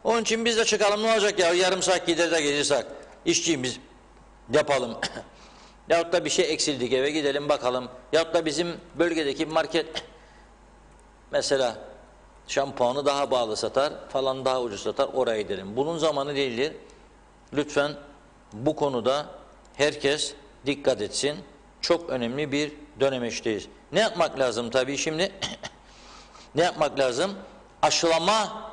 Onun için biz de çıkalım ne olacak ya yarım saat gider de gelirsek. İşçiyimiz yapalım. Yahut da bir şey eksildik eve gidelim bakalım. Yahut da bizim bölgedeki market mesela şampuanı daha bağlı satar falan daha ucuz satar oraya gidelim. Bunun zamanı değildir. Lütfen bu konuda herkes dikkat etsin. Çok önemli bir dönemeçteyiz. Ne yapmak lazım tabii şimdi? Ne yapmak lazım? Aşılama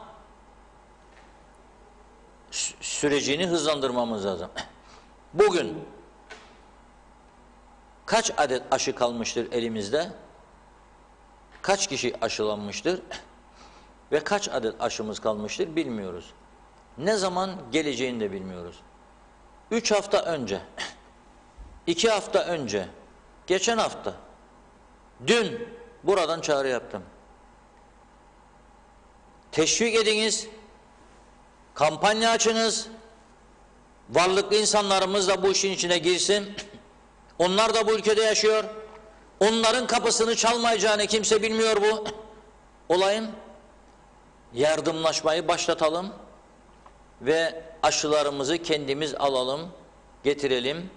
sürecini hızlandırmamız lazım. Bugün kaç adet aşı kalmıştır elimizde? Kaç kişi aşılanmıştır? Ve kaç adet aşımız kalmıştır bilmiyoruz. Ne zaman geleceğini de bilmiyoruz. 3 hafta önce, 2 hafta önce, geçen hafta, dün buradan çağrı yaptım. Teşvik ediniz, kampanya açınız, varlıklı insanlarımız da bu işin içine girsin. Onlar da bu ülkede yaşıyor. Onların kapısını çalmayacağını kimse bilmiyor bu olayın. Yardımlaşmayı başlatalım ve aşılarımızı kendimiz alalım, getirelim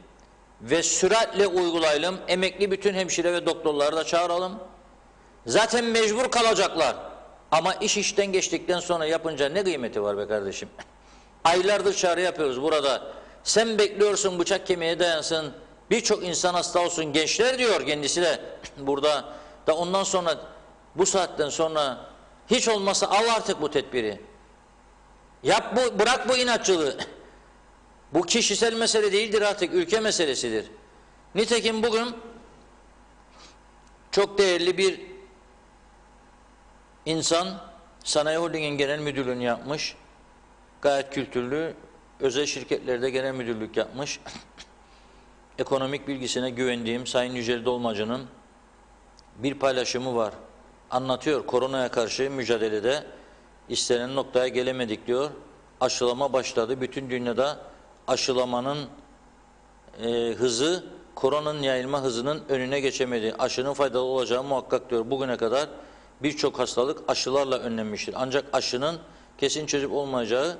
ve süratle uygulayalım. Emekli bütün hemşire ve doktorları da çağıralım. Zaten mecbur kalacaklar. Ama iş işten geçtikten sonra yapınca ne kıymeti var be kardeşim? Aylardır çağrı yapıyoruz burada. Sen bekliyorsun bıçak kemiğe dayansın. Birçok insan hasta olsun. Gençler diyor kendisi de burada. Da ondan sonra bu saatten sonra hiç olmazsa al artık bu tedbiri. Yap bu, bırak bu inatçılığı. Bu kişisel mesele değildir artık. Ülke meselesidir. Nitekim bugün çok değerli bir insan Sanayi Holding'in genel müdürlüğünü yapmış. Gayet kültürlü. Özel şirketlerde genel müdürlük yapmış. Ekonomik bilgisine güvendiğim Sayın Yücel Dolmacı'nın bir paylaşımı var. Anlatıyor koronaya karşı mücadelede istenen noktaya gelemedik diyor. Aşılama başladı. Bütün dünyada aşılamanın hızı koronanın yayılma hızının önüne geçemedi. Aşının faydalı olacağı muhakkak diyor. Bugüne kadar birçok hastalık aşılarla önlenmiştir. Ancak aşının kesin çözüm olmayacağı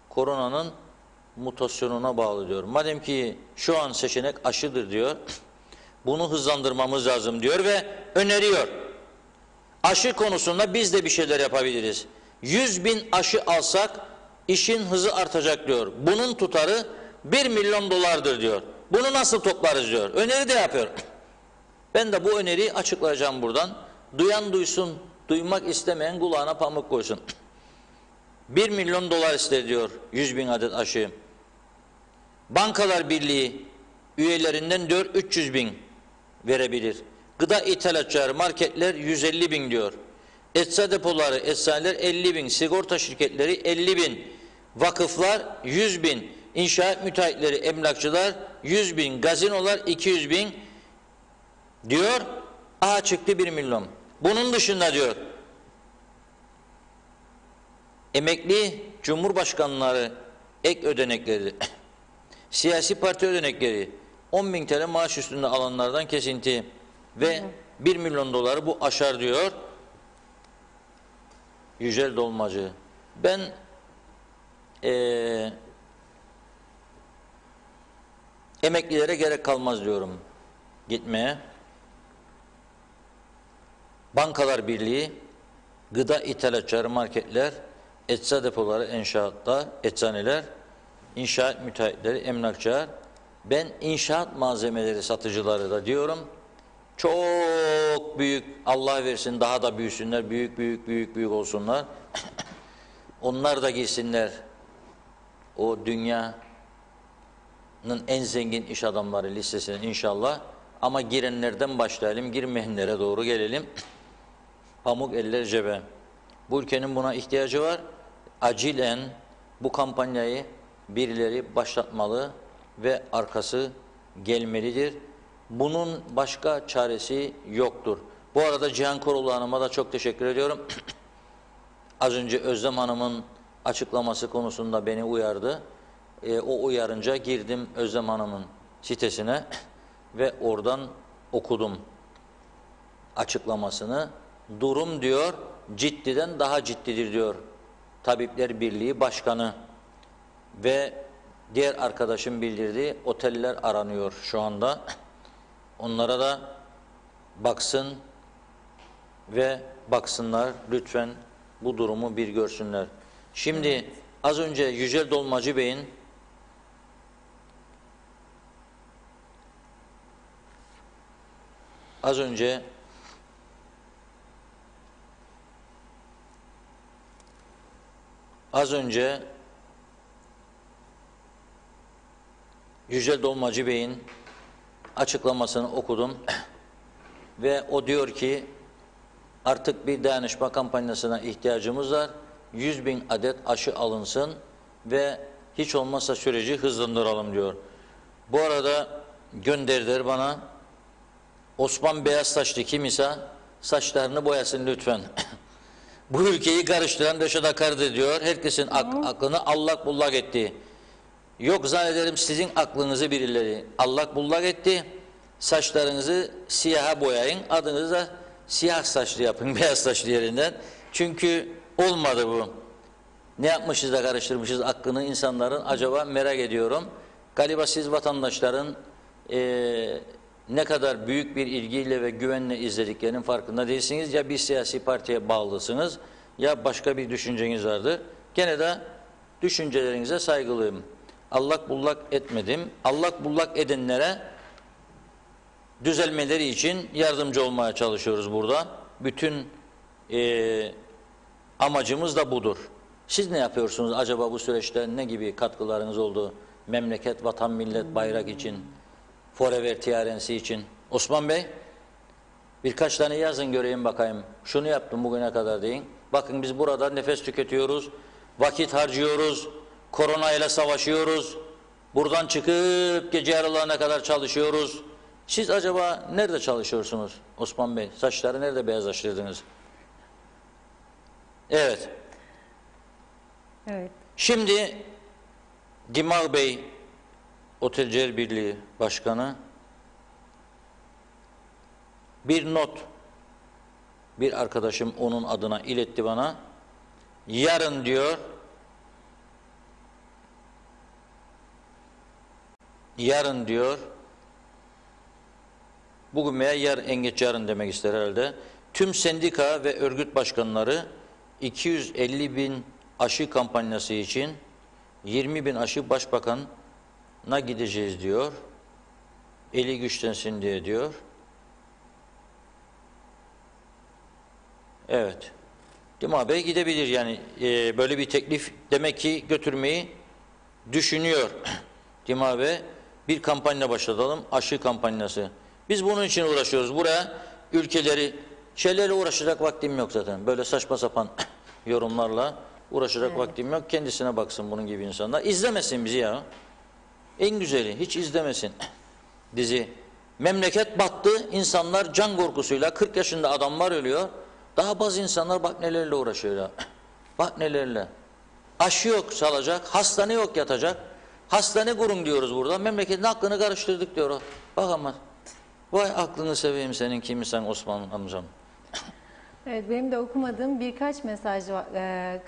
koronanın mutasyonuna bağlı diyor. Madem ki şu an seçenek aşıdır diyor, bunu hızlandırmamız lazım diyor ve öneriyor. Aşı konusunda biz de bir şeyler yapabiliriz. 100.000 aşı alsak işin hızı artacak diyor. Bunun tutarı 1 milyon dolardır diyor. Bunu nasıl toplarız diyor. Öneri de yapıyor. Ben de bu öneriyi açıklayacağım buradan. Duyan duysun, duymak istemeyen kulağına pamuk koysun. 1 milyon dolar ister diyor 100.000 adet aşı. Bankalar Birliği üyelerinden diyor 300.000 verebilir. Gıda ithalatçıları, marketler 150.000 diyor. Ecza depoları, eczaneler 50.000, sigorta şirketleri 50.000, vakıflar 100.000, inşaat müteahhitleri, emlakçılar 100.000, gazinolar 200.000 diyor. Aha çıktı 1 milyon. Bunun dışında diyor, emekli cumhurbaşkanları ek ödenekleri, siyasi parti ödenekleri, 10.000 TL maaş üstünde alanlardan kesinti ve 1 milyon doları bu aşar diyor Yücel Dolmacı. Ben emeklilere gerek kalmaz diyorum gitmeye. Bankalar Birliği, gıda ithalatçıları, marketler, ecza depoları, inşaatlar, eczaneler, inşaat müteahhitleri, emlakçılar, ben inşaat malzemeleri satıcıları da diyorum, çok büyük, Allah versin daha da büyüsünler, büyük olsunlar. Onlar da girsinler o dünyanın en zengin iş adamları listesine inşallah. Ama girenlerden başlayalım, girmeyenlere doğru gelelim. Pamuk eller cebe. Bu ülkenin buna ihtiyacı var. Acilen bu kampanyayı birileri başlatmalı ve arkası gelmelidir. Bunun başka çaresi yoktur. Bu arada Cihan Koroğlu Hanım'a da çok teşekkür ediyorum. Az önce Özlem Hanım'ın açıklaması konusunda beni uyardı. O uyarınca girdim Özlem Hanım'ın sitesine ve oradan okudum açıklamasını. Durum diyor ciddiden daha ciddidir diyor Tabipler Birliği Başkanı ve diğer arkadaşım bildirdiği oteller aranıyor şu anda. Onlara da baksın ve baksınlar lütfen, bu durumu bir görsünler. Şimdi az önce Yücel Dolmacı Bey'in Yücel Dolmacı Bey'in açıklamasını okudum ve o diyor ki artık bir dayanışma kampanyasına ihtiyacımız var. 100.000 adet aşı alınsın ve hiç olmazsa süreci hızlandıralım diyor. Bu arada gönderdiler bana, Osman beyaz saçlı kim ise saçlarını boyasın lütfen. Bu ülkeyi karıştıran Reşat Akar'dı diyor. Herkesin aklını allak bullak etti. Yok zannederim sizin aklınızı birileri allak bullak etti. Saçlarınızı siyaha boyayın. Adınızı da siyah saçlı yapın, beyaz saçlı yerinden. Çünkü olmadı bu. Ne yapmışız da karıştırmışız aklını insanların, acaba merak ediyorum. Galiba siz vatandaşların ne kadar büyük bir ilgiyle ve güvenle izlediklerinin farkında değilsiniz. Ya bir siyasi partiye bağlısınız ya başka bir düşünceniz vardır. Gene de düşüncelerinize saygılıyım. Allak bullak etmedim. Allak bullak edenlere düzelmeleri için yardımcı olmaya çalışıyoruz burada. Bütün amacımız da budur. Siz ne yapıyorsunuz acaba bu süreçte, ne gibi katkılarınız oldu? Memleket, vatan, millet, bayrak için, forever tiyarensi için. Osman Bey, birkaç tane yazın göreyim bakayım. Şunu yaptım bugüne kadar deyin. Bakın biz burada nefes tüketiyoruz, vakit harcıyoruz, koronayla savaşıyoruz. Buradan çıkıp gece yarılarına kadar çalışıyoruz. Siz acaba nerede çalışıyorsunuz Osman Bey? Saçları nerede beyazlaştırdınız? Evet. Evet. Şimdi Dimağ Bey Otelciler Birliği Başkanı bir not, bir arkadaşım onun adına iletti bana. Yarın diyor, bugün veya yarın, en geç yarın demek ister herhalde, tüm sendika ve örgüt başkanları 250.000 aşı kampanyası için 20.000 aşı başbakana gideceğiz diyor. Eli güçlensin diye diyor. Evet. Dima Bey gidebilir yani, böyle bir teklif demek ki götürmeyi düşünüyor. Dima Bey, bir kampanya başlatalım, aşı kampanyası. Biz bunun için uğraşıyoruz. Buraya şeylerle uğraşacak vaktim yok zaten. Böyle saçma sapan yorumlarla uğraşacak vaktim yok. Kendisine baksın bunun gibi insanlar. İzlemesin bizi ya. En güzeli hiç izlemesin dizi. Memleket battı, insanlar can korkusuyla, 40 yaşında adamlar ölüyor. Daha bazı insanlar bak nelerle uğraşıyor ya. Bak nelerle. Aşı yok salacak, hastane yok yatacak. Hastane kurun diyoruz burada. Memleketin aklını karıştırdık diyor. Bak ama. Vay aklını seveyim senin, kimsen Osman amcam. Evet, benim de okumadığım birkaç mesaj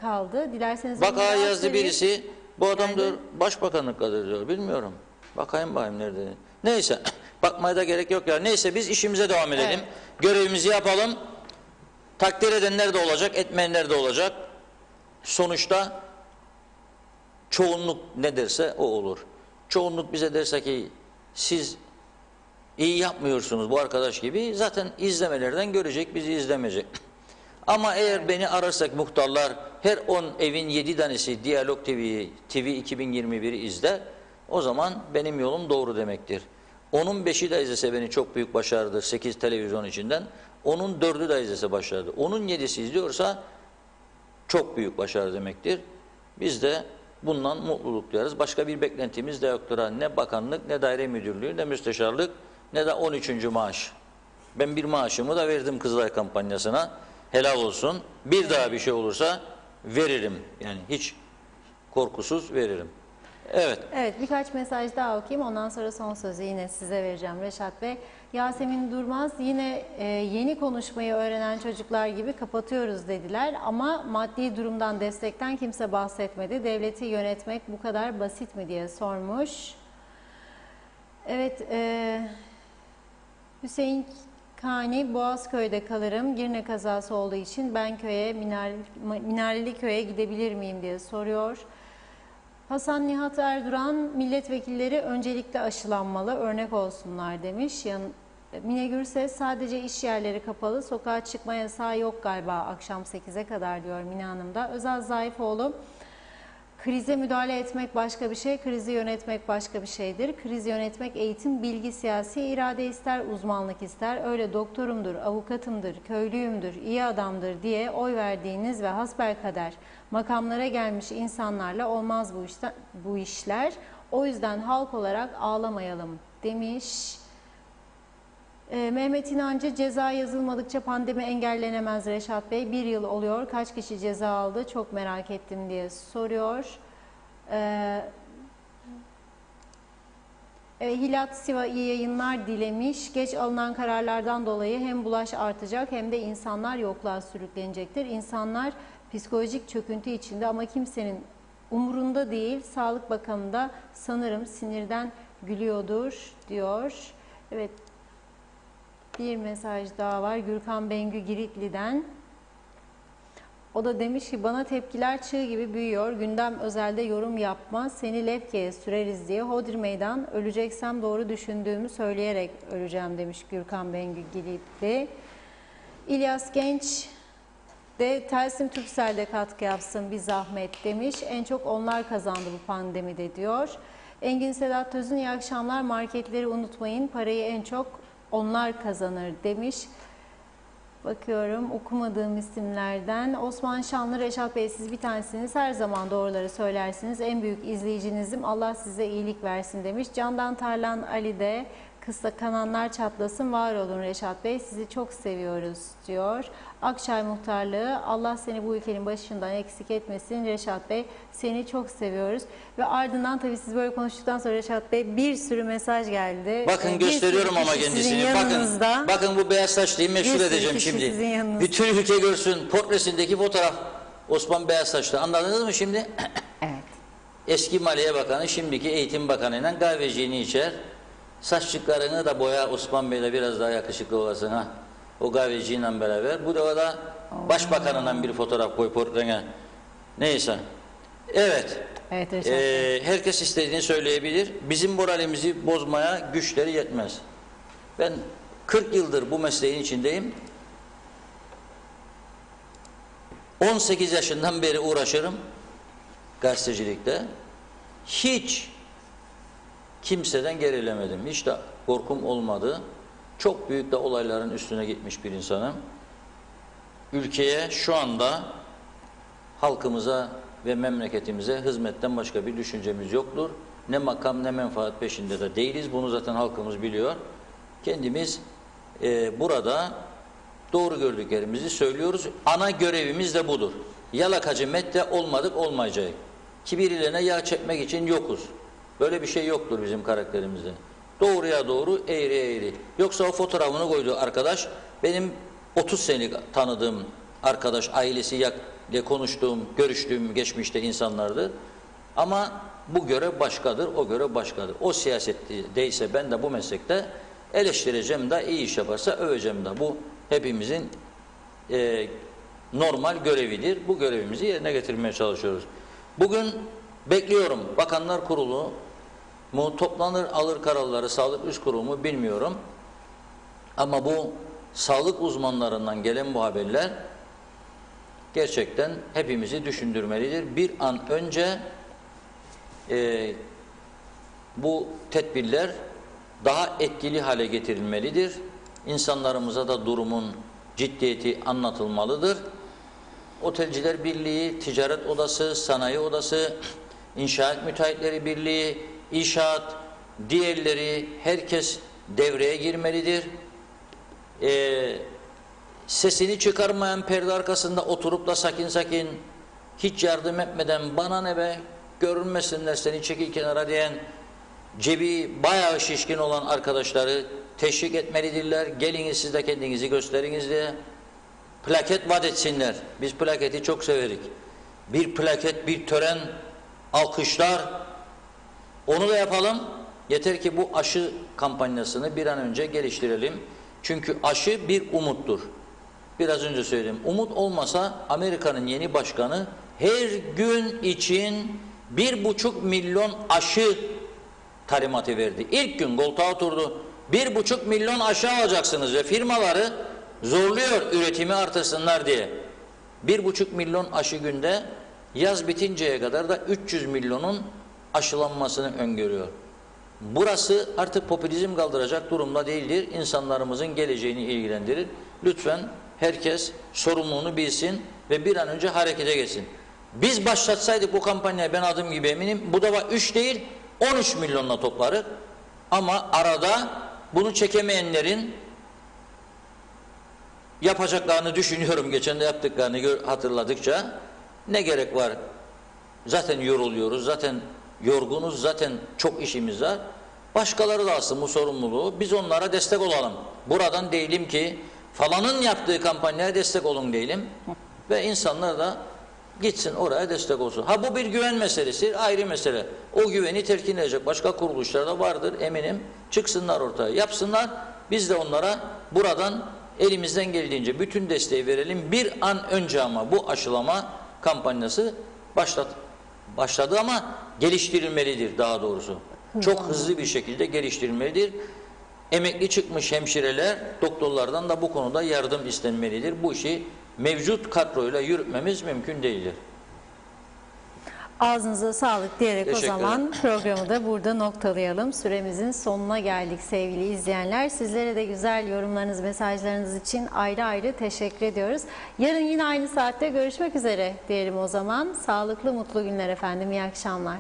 kaldı. Dilerseniz Bak onları yazdı aktarayım. birisi. Bu adam Yani- diyor başbakanlıktadır diyor. Bilmiyorum. Bakayım nerede. Neyse. Bakmaya da gerek yok ya. Neyse biz işimize devam edelim. Evet. Görevimizi yapalım. Takdir edenler de olacak, etmeyenler de olacak. Sonuçta çoğunluk ne derse o olur. Çoğunluk bize derse ki siz iyi yapmıyorsunuz bu arkadaş gibi, zaten izlemelerden görecek, bizi izlemeyecek. Ama eğer beni ararsak muhtarlar, her 10 evin 7 tanesi Diyalog TV 2021'i izler, o zaman benim yolum doğru demektir. Onun 5'i de izlese beni çok büyük başarıdır 8 televizyon içinden. Onun 4'ü de izlese başarıdır. Onun 7'si izliyorsa çok büyük başarı demektir. Biz de bundan mutluluk duyarız. Başka bir beklentimiz de yoktur. Ne bakanlık, ne daire müdürlüğü, ne müsteşarlık, ne de 13. maaş. Ben bir maaşımı da verdim Kızılay kampanyasına. Helal olsun. Bir daha bir şey olursa veririm. Yani hiç korkusuz veririm. Evet. Evet, birkaç mesaj daha okuyayım. Ondan sonra son sözü yine size vereceğim Reşat Bey. Yasemin Durmaz, yine yeni konuşmayı öğrenen çocuklar gibi kapatıyoruz dediler. Ama maddi durumdan, destekten kimse bahsetmedi. Devleti yönetmek bu kadar basit mi diye sormuş. Evet, Hüseyin Kani, Boğazköy'de kalırım. Girne kazası olduğu için ben köye, Minareli köye gidebilir miyim diye soruyor. Hasan Nihat Erduran, milletvekilleri öncelikle aşılanmalı, örnek olsunlar demiş. Mine Gürses, sadece iş yerleri kapalı, sokağa çıkma yasağı yok galiba akşam 8'e kadar diyor Mine Hanım da. Özel Zayıfoğlu, krize müdahale etmek başka bir şey, krizi yönetmek başka bir şeydir. Kriz yönetmek eğitim, bilgi, siyasi irade ister, uzmanlık ister. Öyle doktorumdur, avukatımdır, köylüyümdür, iyi adamdır diye oy verdiğiniz ve hasbelkader makamlara gelmiş insanlarla olmaz bu işler. O yüzden halk olarak ağlamayalım demiş. Mehmet İnancı, ceza yazılmadıkça pandemi engellenemez Reşat Bey. 1 yıl oluyor. Kaç kişi ceza aldı? Çok merak ettim diye soruyor. Hilat Siva iyi yayınlar dilemiş. Geç alınan kararlardan dolayı hem bulaş artacak hem de insanlar yokluğa sürüklenecektir. İnsanlar psikolojik çöküntü içinde ama kimsenin umurunda değil. Sağlık Bakanı da sanırım sinirden gülüyordur diyor. Evet. Bir mesaj daha var. Gürkan Bengü Giritli'den. O da demiş ki bana tepkiler çığ gibi büyüyor. Gündem özelde yorum yapma. Seni lefkeye süreriz diye. Hodri meydan. Öleceksem doğru düşündüğümü söyleyerek öleceğim demiş Gürkan Bengü Giritli. İlyas Genç de Telsim Turkcell'de katkı yapsın bir zahmet demiş. En çok onlar kazandı bu pandemide diyor. Engin Sedat Tözün, iyi akşamlar. Marketleri unutmayın. Parayı en çok onlar kazanır demiş. Bakıyorum okumadığım isimlerden. Osman Şanlı, Reşat Bey siz bir tanesiniz. Her zaman doğruları söylersiniz. En büyük izleyicinizim. Allah size iyilik versin demiş. Candan Tarlan Ali de Kısakananlar çatlasın, var olun Reşat Bey, sizi çok seviyoruz diyor. Akçay Muhtarlığı, Allah seni bu ülkenin başından eksik etmesin Reşat Bey, seni çok seviyoruz. Ve ardından tabii siz böyle konuştuktan sonra Reşat Bey bir sürü mesaj geldi. Bakın gösteriyorum ama kendisini. Bakın bu beyaz saçlıyı meşhur edeceğim şimdi. Bütün ülke görsün portresindeki fotoğraf. Osman beyaz saçlı. Anladınız mı şimdi? Evet. Eski Maliye Bakanı, şimdiki Eğitim Bakanı'yla kahveciğini içer. Saçlıklarını da boya, Osman Bey'le biraz daha yakışıklı olasın ha. O kahveciğiyle beraber. Bu da Başbakanı'ndan bir fotoğraf koy portrene. Neyse. Evet. Evet Reşat Bey. Herkes istediğini söyleyebilir. Bizim moralimizi bozmaya güçleri yetmez. Ben 40 yıldır bu mesleğin içindeyim. 18 yaşından beri uğraşırım gazetecilikte. Hiç kimseden gerilemedim. Hiç de korkum olmadı. Çok büyük de olayların üstüne gitmiş bir insanım. Ülkeye şu anda halkımıza ve memleketimize hizmetten başka bir düşüncemiz yoktur. Ne makam ne menfaat peşinde de değiliz. Bunu zaten halkımız biliyor. Kendimiz burada doğru gördüklerimizi söylüyoruz. Ana görevimiz de budur. Yalakacı medde olmadık, olmayacak. Kibirlerine yağ çekmek için yokuz. Böyle bir şey yoktur bizim karakterimizde. Doğruya doğru, eğri eğri. Yoksa o fotoğrafını koyduğu arkadaş benim 30 senelik tanıdığım arkadaş, ailesiyle konuştuğum, görüştüğüm geçmişte insanlardır. Ama bu görev başkadır, o görev başkadır. O siyasetteyse ben de bu meslekte eleştireceğim de, iyi iş yaparsa öveceğim de. Bu hepimizin normal görevidir. Bu görevimizi yerine getirmeye çalışıyoruz. Bugün bekliyorum. Bakanlar Kurulu mu toplanır, alır kararları, Sağlık Üst Kurumu bilmiyorum. Ama bu sağlık uzmanlarından gelen bu haberler gerçekten hepimizi düşündürmelidir. Bir an önce bu tedbirler daha etkili hale getirilmelidir. İnsanlarımıza da durumun ciddiyeti anlatılmalıdır. Otelciler Birliği, Ticaret Odası, Sanayi Odası, İnşaat Müteahhitleri Birliği, İnşaat, diğerleri, herkes devreye girmelidir. Sesini çıkarmayan, perde arkasında oturup da sakin sakin, hiç yardım etmeden bana ne be, görünmesinler seni çekil kenara diyen, cebi bayağı şişkin olan arkadaşları teşvik etmelidirler. Geliniz siz de kendinizi gösteriniz diye. Plaket vaat etsinler. Biz plaketi çok severik. Bir plaket, bir tören, alkışlar. Onu da yapalım. Yeter ki bu aşı kampanyasını bir an önce geliştirelim. Çünkü aşı bir umuttur. Biraz önce söyledim. Umut olmasa Amerika'nın yeni başkanı her gün için 1,5 milyon aşı talimatı verdi. İlk gün koltuğa oturdu. 1,5 milyon aşı alacaksınız ve firmaları zorluyor üretimi artırsınlar diye. 1,5 milyon aşı günde, yaz bitinceye kadar da 300 milyonun aşılanmasını öngörüyor. Burası artık popülizm kaldıracak durumda değildir. İnsanlarımızın geleceğini ilgilendirir. Lütfen herkes sorumluluğunu bilsin ve bir an önce harekete geçsin. Biz başlatsaydık bu kampanyayı, ben adım gibi eminim, bu defa 3 değil 13 milyonla toplarız. Ama arada bunu çekemeyenlerin yapacaklarını düşünüyorum. Geçen de yaptıklarını hatırladıkça ne gerek var? Zaten yoruluyoruz, zaten yorgunuz, zaten çok işimiz var. Başkaları da alsın bu sorumluluğu. Biz onlara destek olalım. Buradan değilim ki falanın yaptığı kampanyaya destek olun değilim. Ve insanlar da gitsin oraya destek olsun. Ha bu bir güven meselesi, ayrı mesele. O güveni telkin edecek başka kuruluşlar da vardır eminim. Çıksınlar ortaya, yapsınlar. Biz de onlara buradan elimizden geldiğince bütün desteği verelim. Bir an önce ama bu aşılama kampanyası başladı ama geliştirilmelidir daha doğrusu. Çok hızlı bir şekilde geliştirilmelidir. Emekli çıkmış hemşireler, doktorlardan da bu konuda yardım istenmelidir. Bu işi mevcut kadroyla yürütmemiz mümkün değildir. Ağzınıza sağlık diyerek o Teşekkür zaman ederim. programı da burada noktalayalım. Süremizin sonuna geldik sevgili izleyenler. Sizlere de güzel yorumlarınız, mesajlarınız için ayrı ayrı teşekkür ediyoruz. Yarın yine aynı saatte görüşmek üzere diyelim o zaman. Sağlıklı, mutlu günler efendim. İyi akşamlar.